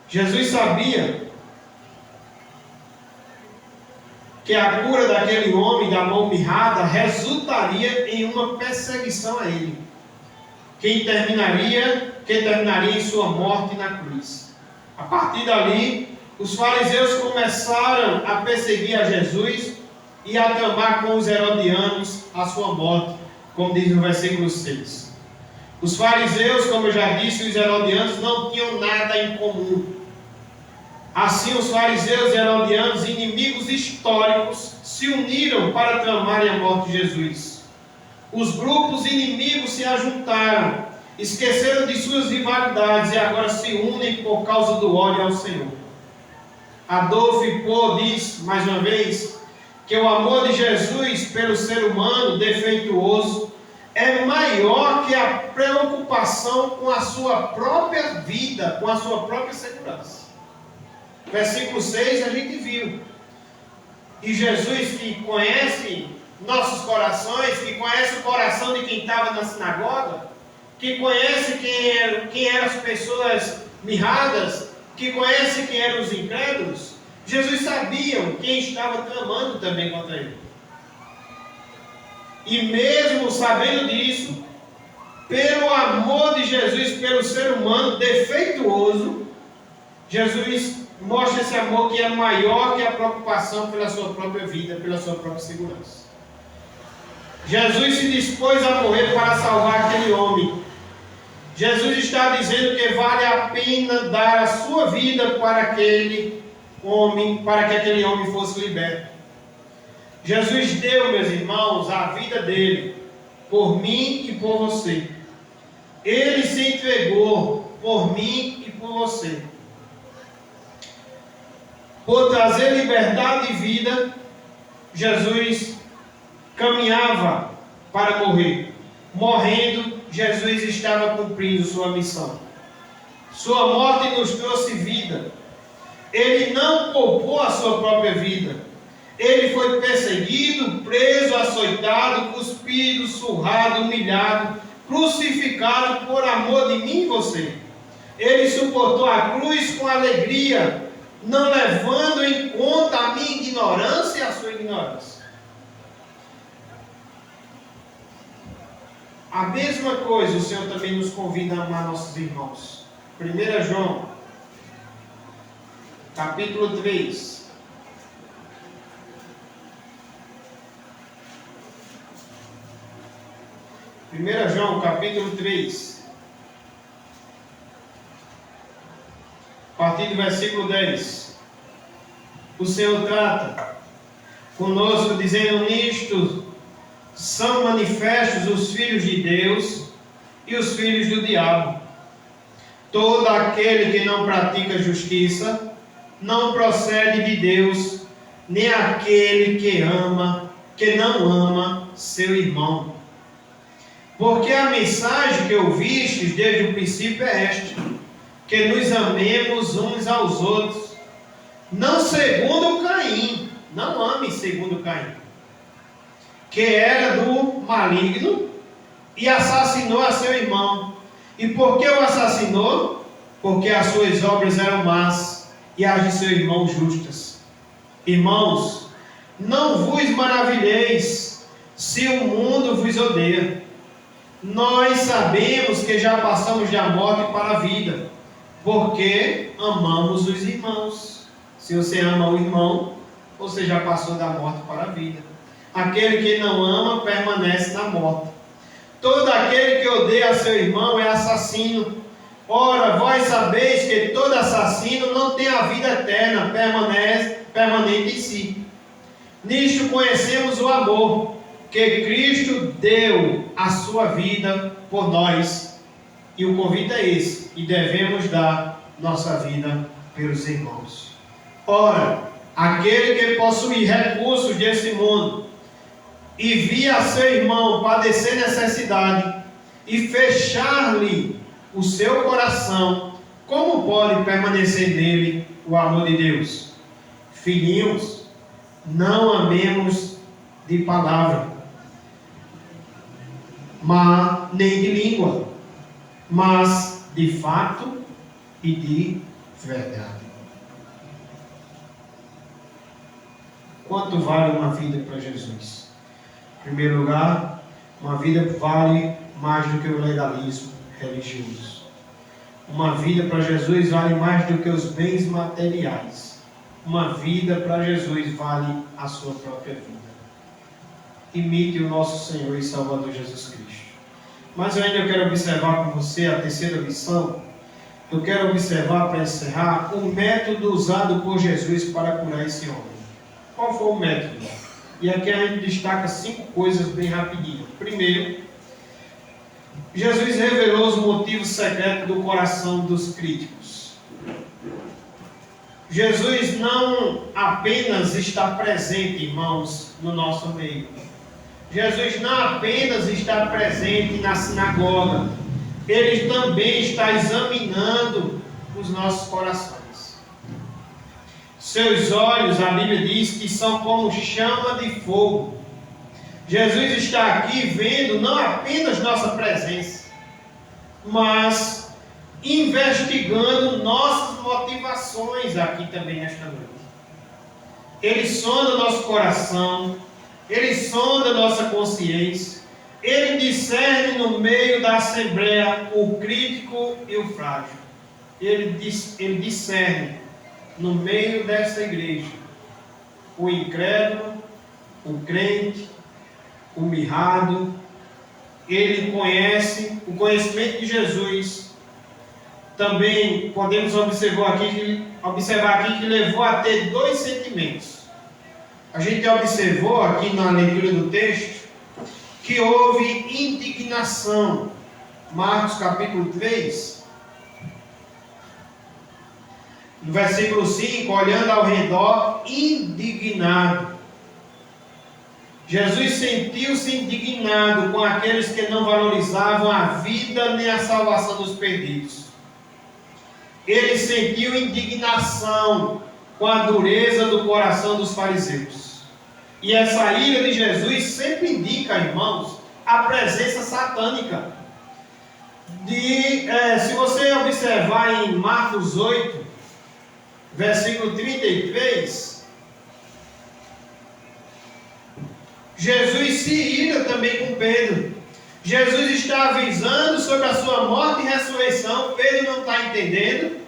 Jesus sabia que a cura daquele homem da mão mirrada resultaria em uma perseguição a ele, que terminaria em sua morte na cruz. A partir dali, os fariseus começaram a perseguir a Jesus e a tramar com os herodianos a sua morte, como diz no versículo 6. Os fariseus, como eu já disse, e os herodianos não tinham nada em comum. Assim, os fariseus e herodianos, inimigos históricos, se uniram para tramarem a morte de Jesus. Os grupos inimigos se ajuntaram, esqueceram de suas rivalidades e agora se unem por causa do ódio ao Senhor. Adolf Poe diz, mais uma vez, que o amor de Jesus pelo ser humano defeituoso é maior que a preocupação com a sua própria vida, com a sua própria segurança. Versículo 6 a gente viu. E Jesus, que conhece nossos corações, que conhece o coração de quem estava na sinagoga, que conhece quem eram as pessoas mirradas, que conhece quem eram os incrédulos, Jesus sabia quem estava tramando também contra ele. E mesmo sabendo disso, pelo amor de Jesus pelo ser humano defeituoso, Jesus mostra esse amor que é maior que a preocupação pela sua própria vida, pela sua própria segurança. Jesus se dispôs a morrer para salvar aquele homem. Jesus está dizendo que vale a pena dar a sua vida para aquele homem, para que aquele homem fosse liberto. Jesus deu, meus irmãos, a vida dele por mim e por você. Ele se entregou por mim e por você. Por trazer liberdade e vida, Jesus caminhava para morrer. Morrendo, Jesus estava cumprindo sua missão. Sua morte nos trouxe vida. Ele não poupou a sua própria vida. Ele foi perseguido, preso, açoitado, cuspido, surrado, humilhado, crucificado por amor de mim e você. Ele suportou a cruz com alegria, não levando em conta a minha ignorância e a sua ignorância. A mesma coisa o Senhor também nos convida a amar nossos irmãos. 1 João, capítulo 3. 1 João, capítulo 3. A partir do versículo 10. O Senhor trata conosco dizendo: nisto são manifestos os filhos de Deus e os filhos do diabo. Todo aquele que não pratica justiça não procede de Deus, nem aquele que não ama seu irmão. Porque a mensagem que ouvistes desde o princípio é esta: que nos amemos uns aos outros, não segundo Caim, não ame segundo Caim, que era do maligno e assassinou a seu irmão. E por que o assassinou? Porque as suas obras eram más e as de seu irmão justas. Irmãos, não vos maravilheis se o mundo vos odeia. Nós sabemos que já passamos da morte para a vida, porque amamos os irmãos. Se você ama o irmão, você já passou da morte para a vida. Aquele que não ama permanece na morte. Todo aquele que odeia seu irmão é assassino. Ora, vós sabeis que todo assassino não tem a vida eterna, permanente em si. Nisto conhecemos o amor, que Cristo deu a sua vida por nós. E o convite é esse, e devemos dar nossa vida pelos irmãos. Ora, aquele que possui recursos desse mundo, e via seu irmão padecer necessidade, e fechar-lhe o seu coração, como pode permanecer nele o amor de Deus? Filhinhos, não amemos de palavra, nem de língua, mas de fato e de verdade. Quanto vale uma vida para Jesus? Em primeiro lugar, uma vida vale mais do que o legalismo religioso. Uma vida para Jesus vale mais do que os bens materiais. Uma vida para Jesus vale a sua própria vida. Imite o nosso Senhor e Salvador Jesus Cristo. Mas eu ainda quero observar com você a terceira lição. Eu quero observar, para encerrar, o método usado por Jesus para curar esse homem. Qual foi o método? E aqui a gente destaca 5 coisas bem rapidinho. Primeiro, Jesus revelou os motivos secretos do coração dos críticos. Jesus não apenas está presente, irmãos, no nosso meio. Jesus não apenas está presente na sinagoga. Ele também está examinando os nossos corações. Seus olhos, a Bíblia diz que são como chama de fogo. Jesus está aqui vendo não apenas nossa presença, mas investigando nossas motivações aqui também nesta noite. Ele sonda nosso coração, ele sonda nossa consciência, ele discerne no meio da assembleia o crítico e o frágil. Ele discerne no meio dessa igreja o incrédulo, o crente, o mirrado. Ele conhece o conhecimento de Jesus. Também podemos observar aqui que levou a ter 2 sentimentos. A gente observou aqui na leitura do texto que houve indignação. Marcos capítulo 3, no versículo 5, olhando ao redor, indignado. Jesus sentiu-se indignado com aqueles que não valorizavam a vida nem a salvação dos perdidos. Ele sentiu indignação com a dureza do coração dos fariseus. E essa ira de Jesus sempre indica, irmãos, a presença satânica. Se você observar em Marcos 8, versículo 33, Jesus se ira também com Pedro. Jesus está avisando sobre a sua morte e ressurreição. Pedro não está entendendo.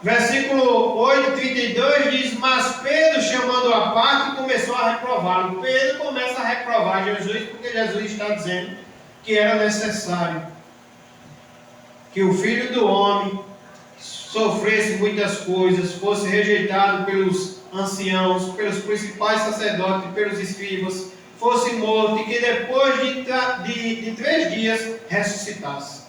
Versículo 8, 32 diz: mas Pedro, chamando-o à parte, começou a reprová-lo. Pedro começa a reprovar Jesus, porque Jesus está dizendo que era necessário que o Filho do Homem sofresse muitas coisas, fosse rejeitado pelos anciãos, pelos principais sacerdotes, pelos escribas, fosse morto e que depois de 3 dias ressuscitasse.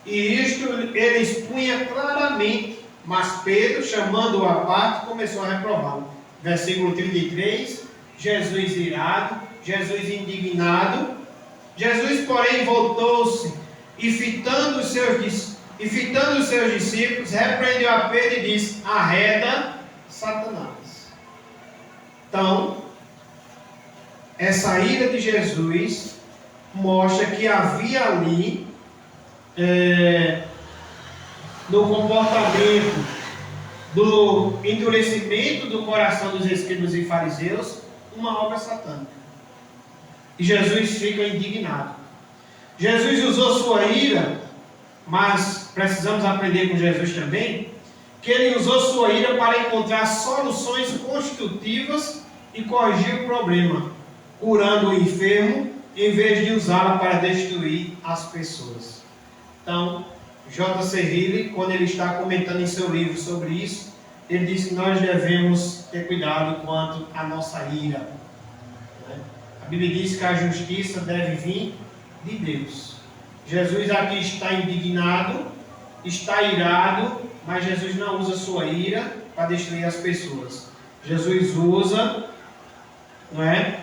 E isto ele expunha claramente, mas Pedro, chamando-o à parte, começou a reprová-lo. Versículo 33, Jesus irado, Jesus indignado. Jesus, porém, voltou-se e fitando os seus discípulos, repreendeu a Pedro e disse: arreda, Satanás. Então, essa ira de Jesus mostra que havia ali, no comportamento do endurecimento do coração dos escribas e fariseus, uma obra satânica. E Jesus fica indignado. Jesus usou sua ira, mas precisamos aprender com Jesus também, que ele usou sua ira para encontrar soluções construtivas e corrigir o problema, curando o enfermo, em vez de usá-la para destruir as pessoas. Então, J.C. Riley, quando ele está comentando em seu livro sobre isso, ele diz que nós devemos ter cuidado quanto à nossa ira. A Bíblia diz que a justiça deve vir de Deus. Jesus aqui está indignado, está irado, mas Jesus não usa sua ira para destruir as pessoas. Jesus usa, não é?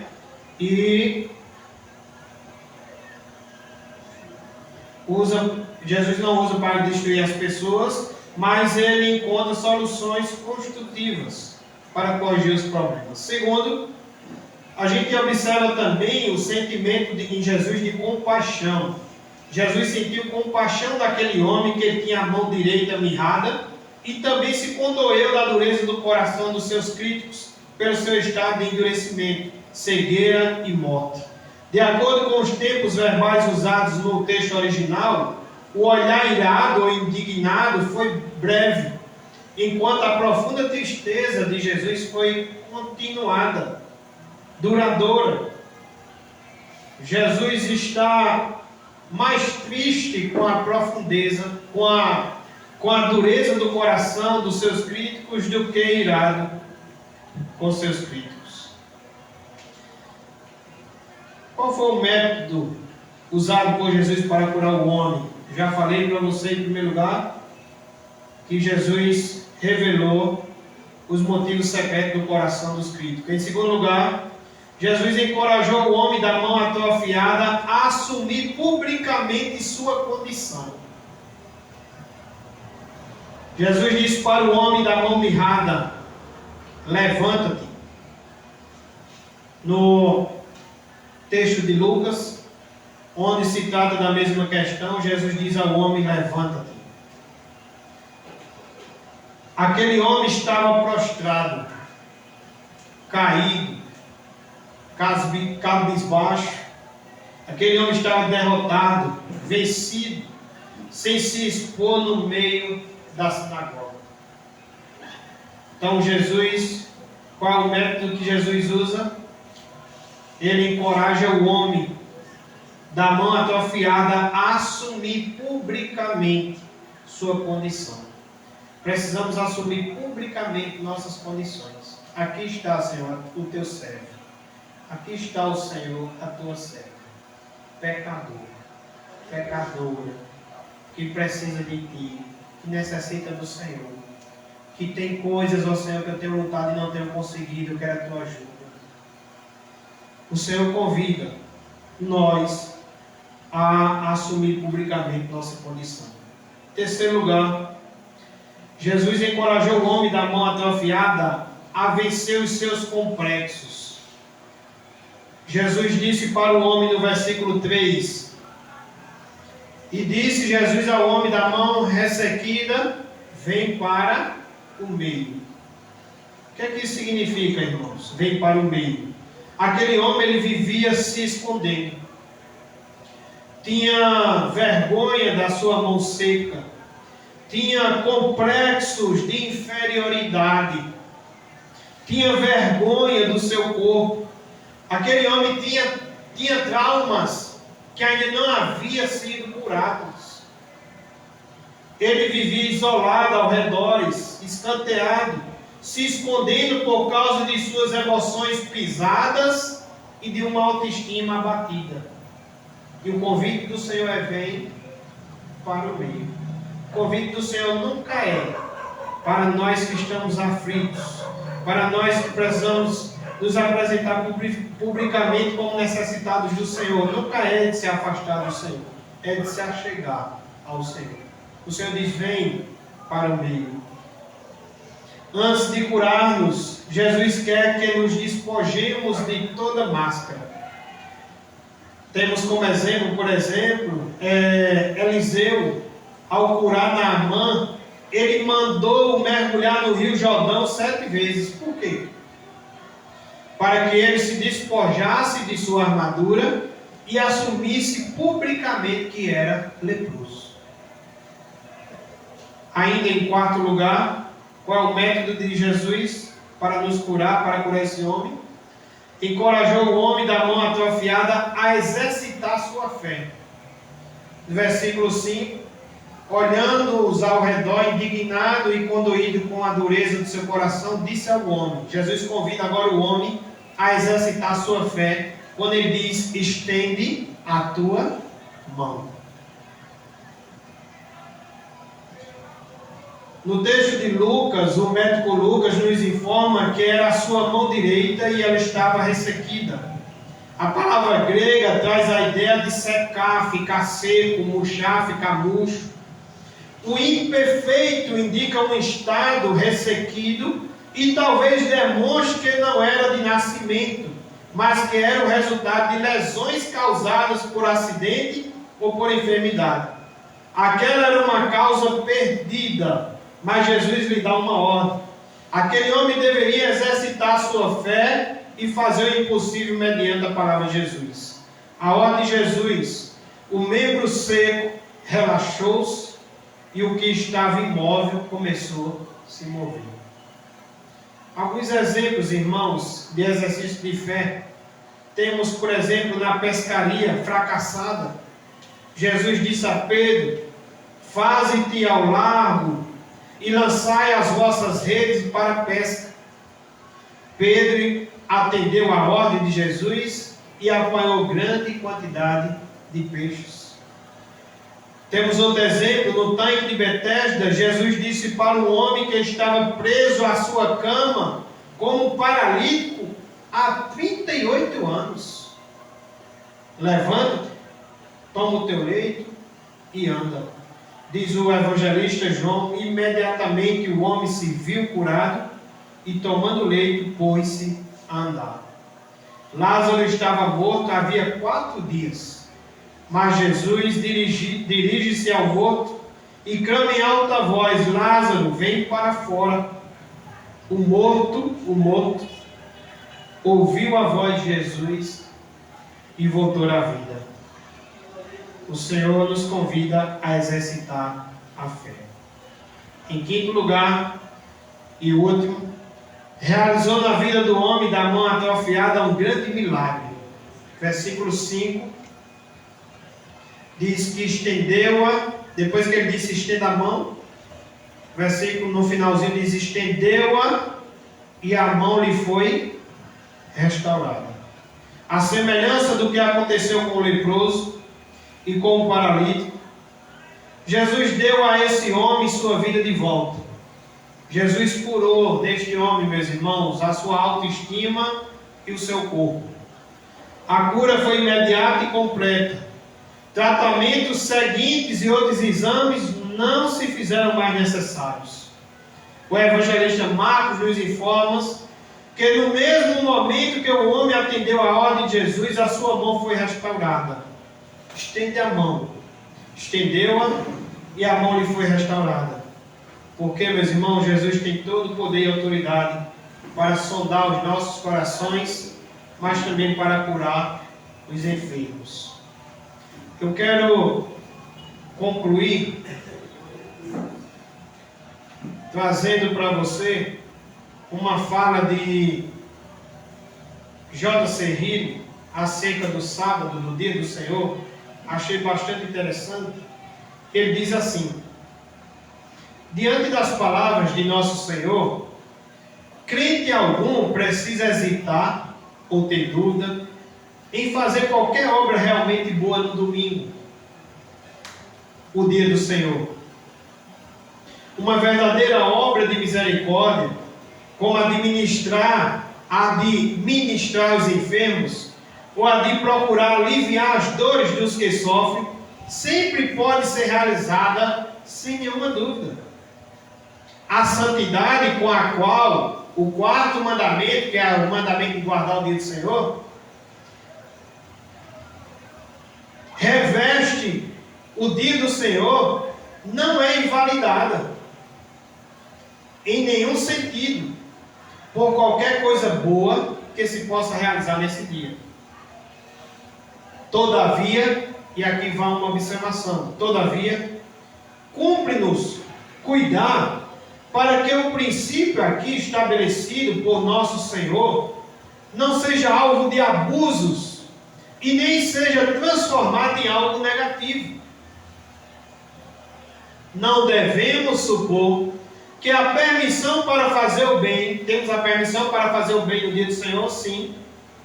Jesus não usa para destruir as pessoas, mas ele encontra soluções construtivas para corrigir os problemas. Segundo, a gente observa também o sentimento em Jesus de compaixão. Jesus sentiu compaixão daquele homem que ele tinha a mão direita mirrada e também se condoeu da dureza do coração dos seus críticos pelo seu estado de endurecimento, cegueira e morte. De acordo com os tempos verbais usados no texto original, o olhar irado ou indignado foi breve, enquanto a profunda tristeza de Jesus foi continuada, duradoura. Jesus está mais triste com a profundeza, com a dureza do coração dos seus críticos do que irado com seus críticos. Qual foi o método usado por Jesus para curar o homem? Já falei para você em primeiro lugar que Jesus revelou os motivos secretos do coração dos críticos. Em segundo lugar, Jesus encorajou o homem da mão atrofiada a assumir publicamente sua condição. Jesus disse para o homem da mão mirrada: levanta-te. No texto de Lucas, onde se trata da mesma questão, Jesus diz ao homem: levanta-te. Aquele homem estava prostrado, caído, cabisbaixo. Aquele homem estava derrotado, vencido, sem se expor no meio da sinagoga. Então Jesus, qual é o método que Jesus usa? Ele encoraja o homem da mão atrofiada a assumir publicamente sua condição. Precisamos assumir publicamente nossas condições. Aqui está, Senhor, o teu servo. Aqui está o Senhor, a tua serva. Pecador, pecadora, que precisa de ti, que necessita do Senhor, que tem coisas, ó Senhor, que eu tenho lutado e não tenho conseguido, eu quero a tua ajuda. O Senhor convida nós a assumir publicamente nossa condição. Em terceiro lugar, Jesus encorajou o homem da mão atrofiada a vencer os seus complexos. Jesus disse para o homem no versículo 3: e disse Jesus ao homem da mão ressequida: vem para o meio. O que é que isso significa, irmãos? Vem para o meio. Aquele homem, ele vivia se escondendo. Tinha vergonha da sua mão seca. Tinha complexos de inferioridade. Tinha vergonha do seu corpo. Aquele homem tinha traumas que ainda não haviam sido curados. Ele vivia isolado ao redor, escanteado, se escondendo por causa de suas emoções pisadas e de uma autoestima abatida. E o convite do Senhor é: vem para o meio. O convite do Senhor nunca é para nós que estamos aflitos, para nós que precisamos nos apresentar publicamente como necessitados do Senhor. Nunca é de se afastar do Senhor, é de se achegar ao Senhor. O Senhor diz: vem para o meio. Antes de curar-nos, Jesus quer que nos despojemos de toda máscara. Temos como exemplo, por exemplo, Eliseu, ao curar Naamã, ele mandou mergulhar no Rio Jordão 7 vezes. Por quê? Para que ele se despojasse de sua armadura e assumisse publicamente que era leproso. Ainda em quarto lugar, qual é o método de Jesus para nos curar, para curar esse homem? Encorajou o homem da mão atrofiada a exercitar sua fé. No versículo 5, olhando-os ao redor, indignado e condoído com a dureza do seu coração, disse ao homem. Jesus convida agora o homem a exercitar sua fé, quando ele diz: estende a tua mão. No texto de Lucas, o médico Lucas nos informa que era a sua mão direita e ela estava ressequida. A palavra grega traz a ideia de secar, ficar seco, murchar, ficar murcho. O imperfeito indica um estado ressequido e talvez demonstre que não era de nascimento, mas que era o resultado de lesões causadas por acidente ou por enfermidade. Aquela era uma causa perdida, mas Jesus lhe dá uma ordem. Aquele homem deveria exercitar sua fé e fazer o impossível mediante a palavra de Jesus. A ordem de Jesus: o membro seco relaxou-se e o que estava imóvel começou a se mover. Alguns exemplos, irmãos, de exercício de fé. Temos, por exemplo, na pescaria fracassada. Jesus disse a Pedro: faze-te ao largo e lançai as vossas redes para a pesca. Pedro atendeu a ordem de Jesus e apanhou grande quantidade de peixes. Temos outro exemplo, no tanque de Betesda. Jesus disse para um homem que estava preso à sua cama como paralítico há 38 anos: levanta-te, toma o teu leito e anda. Diz o evangelista João: imediatamente o homem se viu curado e, tomando o leito, pôs-se a andar. Lázaro estava morto havia 4 dias. Mas Jesus dirige-se ao morto e clama em alta voz: Lázaro, vem para fora. O morto, ouviu a voz de Jesus e voltou à vida. O Senhor nos convida a exercitar a fé. Em quinto lugar e último, realizou na vida do homem da mão atrofiada um grande milagre. Versículo 5 diz que estendeu-a. Depois que ele disse estenda a mão, versículo no finalzinho diz: estendeu-a e a mão lhe foi restaurada. A semelhança do que aconteceu com o leproso e com o paralítico, Jesus deu a esse homem sua vida de volta. Jesus curou neste homem, meus irmãos, a sua autoestima e o seu corpo. A cura foi imediata e completa. Tratamentos seguintes e outros exames não se fizeram mais necessários. O evangelista Marcos nos informa que no mesmo momento que o homem atendeu a ordem de Jesus, a sua mão foi restaurada. Estende a mão. Estendeu-a e a mão lhe foi restaurada. Porque, meus irmãos, Jesus tem todo o poder e autoridade para sondar os nossos corações, mas também para curar os enfermos. Eu quero concluir trazendo para você uma fala de J.C. Rilo acerca do sábado, do dia do Senhor. Achei bastante interessante. Ele diz assim: diante das palavras de nosso Senhor, crente algum precisa hesitar ou ter dúvida em fazer qualquer obra realmente boa no domingo. o dia do Senhor. Uma verdadeira obra de misericórdia, como a de ministrar os enfermos, ou a de procurar aliviar as dores dos que sofrem, sempre pode ser realizada sem nenhuma dúvida. A santidade com a qual o quarto mandamento, que é o mandamento de guardar o dia do Senhor, reveste o dia do Senhor, não é invalidada em nenhum sentido por qualquer coisa boa que se possa realizar nesse dia. Todavia, e aqui vai uma observação, todavia, cumpre-nos cuidar para que o princípio aqui estabelecido por nosso Senhor não seja alvo de abusos e nem seja transformado em algo negativo. Não devemos supor que a permissão para fazer o bem, temos a permissão para fazer o bem no dia do Senhor, sim.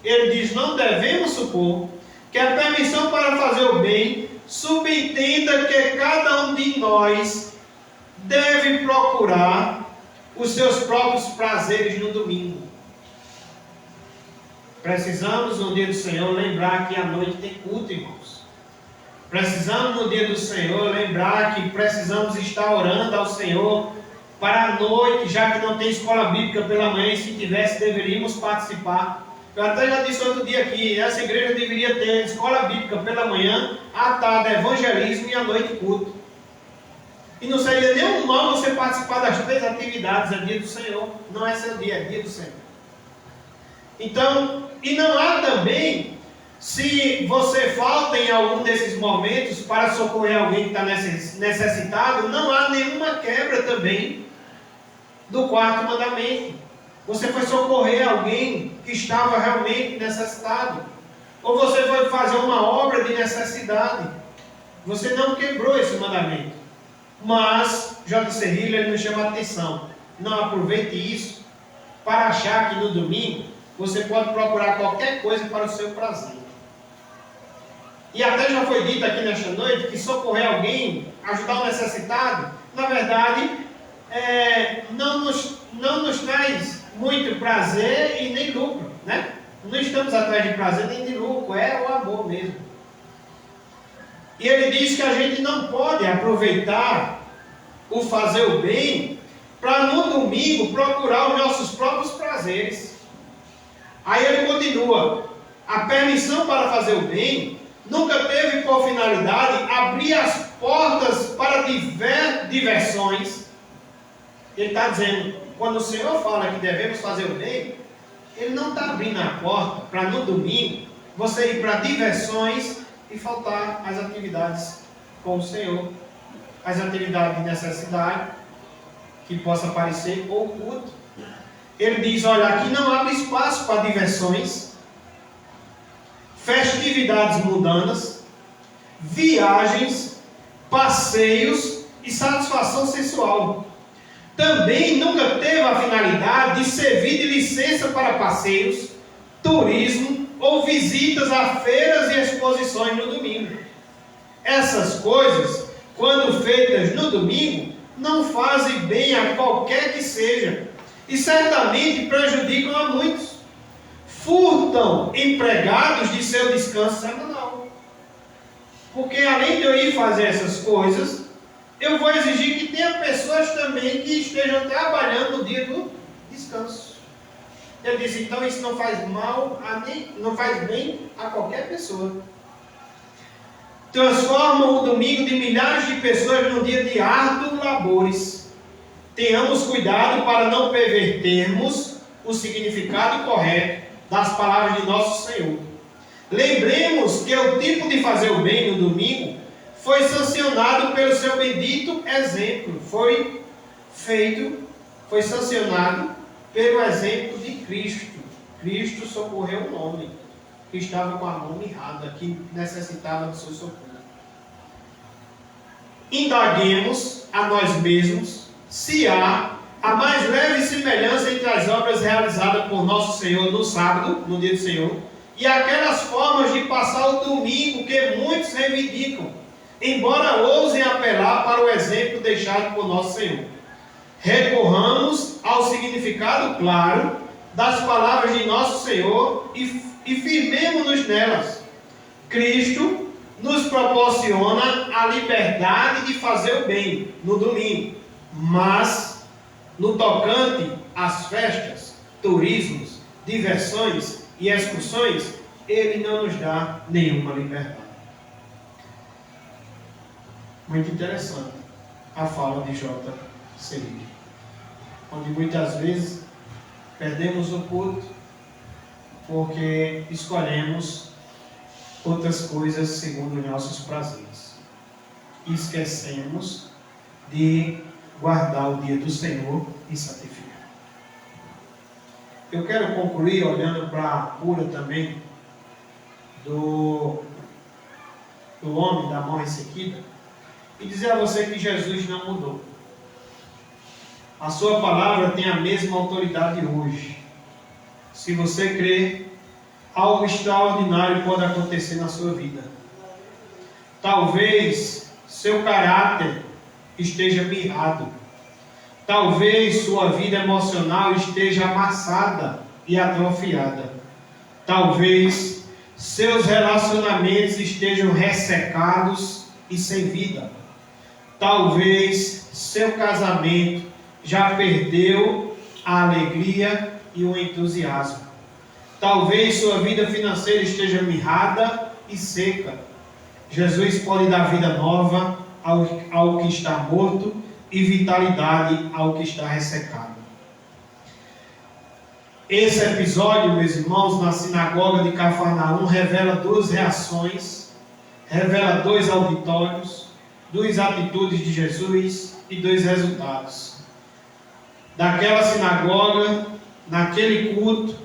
Ele diz, não devemos supor que a permissão para fazer o bem subentenda que cada um de nós deve procurar os seus próprios prazeres no domingo. Precisamos no dia do Senhor lembrar que à noite tem culto, irmãos. Precisamos no dia do Senhor lembrar que precisamos estar orando ao Senhor para a noite, já que não tem escola bíblica pela manhã, e se tivesse deveríamos participar. Eu até já disse outro dia aqui, essa igreja deveria ter escola bíblica pela manhã, à tarde evangelismo e à noite culto. E não seria nenhum mal você participar das 3 atividades, é dia do Senhor, não é seu dia, é dia do Senhor. Então, e não há também, se você falta em algum desses momentos para socorrer alguém que está necessitado, não há nenhuma quebra também do quarto mandamento. Você foi socorrer alguém que estava realmente necessitado, ou você foi fazer uma obra de necessidade, você não quebrou esse mandamento. Mas J.C. Hiller nos chama a atenção, não aproveite isso para achar que no domingo você pode procurar qualquer coisa para o seu prazer. E até já foi dito aqui nesta noite que socorrer alguém, ajudar o necessitado, na verdade, não nos traz muito prazer e nem lucro, né? Não estamos atrás de prazer nem de lucro, é o amor mesmo. E ele diz que a gente não pode aproveitar o fazer o bem para no domingo procurar os nossos próprios prazeres. Aí ele continua, a permissão para fazer o bem nunca teve por finalidade abrir as portas para diversões. Ele está dizendo, quando o Senhor fala que devemos fazer o bem, Ele não está abrindo a porta para no domingo você ir para diversões e faltar às atividades com o Senhor, as atividades de necessidade que possa parecer ou culto. Ele diz, olha, aqui não abre espaço para diversões, festividades mundanas, viagens, passeios e satisfação sensual. Também nunca teve a finalidade de servir de licença para passeios, turismo ou visitas a feiras e exposições no domingo. Essas coisas, quando feitas no domingo, não fazem bem a qualquer que seja e certamente prejudicam a muitos. Furtam empregados de seu descanso semanal. Porque além de eu ir fazer essas coisas, eu vou exigir que tenha pessoas também que estejam trabalhando no dia do descanso. Ele disse, então isso não faz mal, não faz bem a qualquer pessoa. Transformam o domingo de milhares de pessoas num dia de árduos labores. Tenhamos cuidado para não pervertermos o significado correto das palavras de nosso Senhor. Lembremos que o tipo de fazer o bem no domingo foi sancionado pelo seu bendito exemplo. Foi sancionado pelo exemplo de Cristo. Cristo socorreu um homem que estava com a mão mirrada, que necessitava do seu socorro. Indaguemos a nós mesmos se há a mais leve semelhança entre as obras realizadas por nosso Senhor no sábado, no dia do Senhor, e aquelas formas de passar o domingo que muitos reivindicam, embora ousem apelar para o exemplo deixado por nosso Senhor. Recorramos ao significado claro das palavras de nosso Senhor e firmemo-nos nelas. Cristo nos proporciona a liberdade de fazer o bem no domingo, mas no tocante às festas, turismos, diversões e excursões, Ele não nos dá nenhuma liberdade. Muito interessante a fala de J. Serig, onde muitas vezes perdemos o culto porque escolhemos outras coisas segundo os nossos prazeres e esquecemos de guardar o dia do Senhor e santificar. Eu quero concluir olhando para a cura também do homem da mão ressequida e dizer a você que Jesus não mudou. A sua palavra tem a mesma autoridade hoje. Se você crê, algo extraordinário pode acontecer na sua vida. Talvez seu caráter esteja mirrado. Talvez sua vida emocional esteja amassada e atrofiada. Talvez seus relacionamentos estejam ressecados e sem vida. Talvez seu casamento já perdeu a alegria e o entusiasmo. Talvez sua vida financeira esteja mirrada e seca. Jesus pode dar vida nova ao que está morto e vitalidade ao que está ressecado. Esse episódio, meus irmãos, na sinagoga de Cafarnaum, revela duas reações, revela dois auditórios, duas atitudes de Jesus e dois resultados. Daquela sinagoga, naquele culto,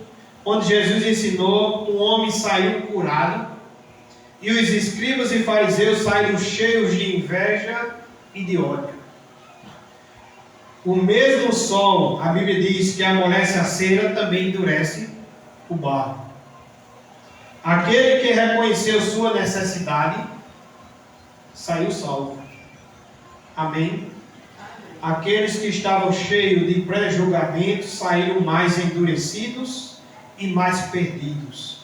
onde Jesus ensinou, um homem saiu curado, e os escribas e fariseus saíram cheios de inveja e de ódio. O mesmo sol, a Bíblia diz que amolece a cera, também endurece o barro. Aquele que reconheceu sua necessidade, saiu salvo. Amém? Aqueles que estavam cheios de pré-julgamento saíram mais endurecidos e mais perdidos.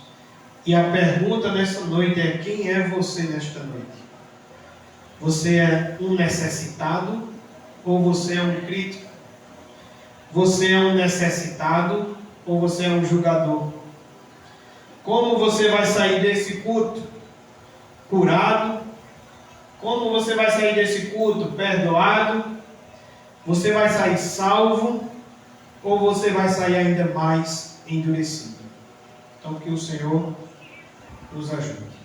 E a pergunta nessa noite é: quem é você nesta noite? Você é um necessitado ou você é um crítico? Você é um necessitado ou você é um julgador? Como você vai sair desse culto? Curado? Como você vai sair desse culto? Perdoado? Você vai sair salvo ou você vai sair ainda mais endurecido? Então que o Senhor nos ajude.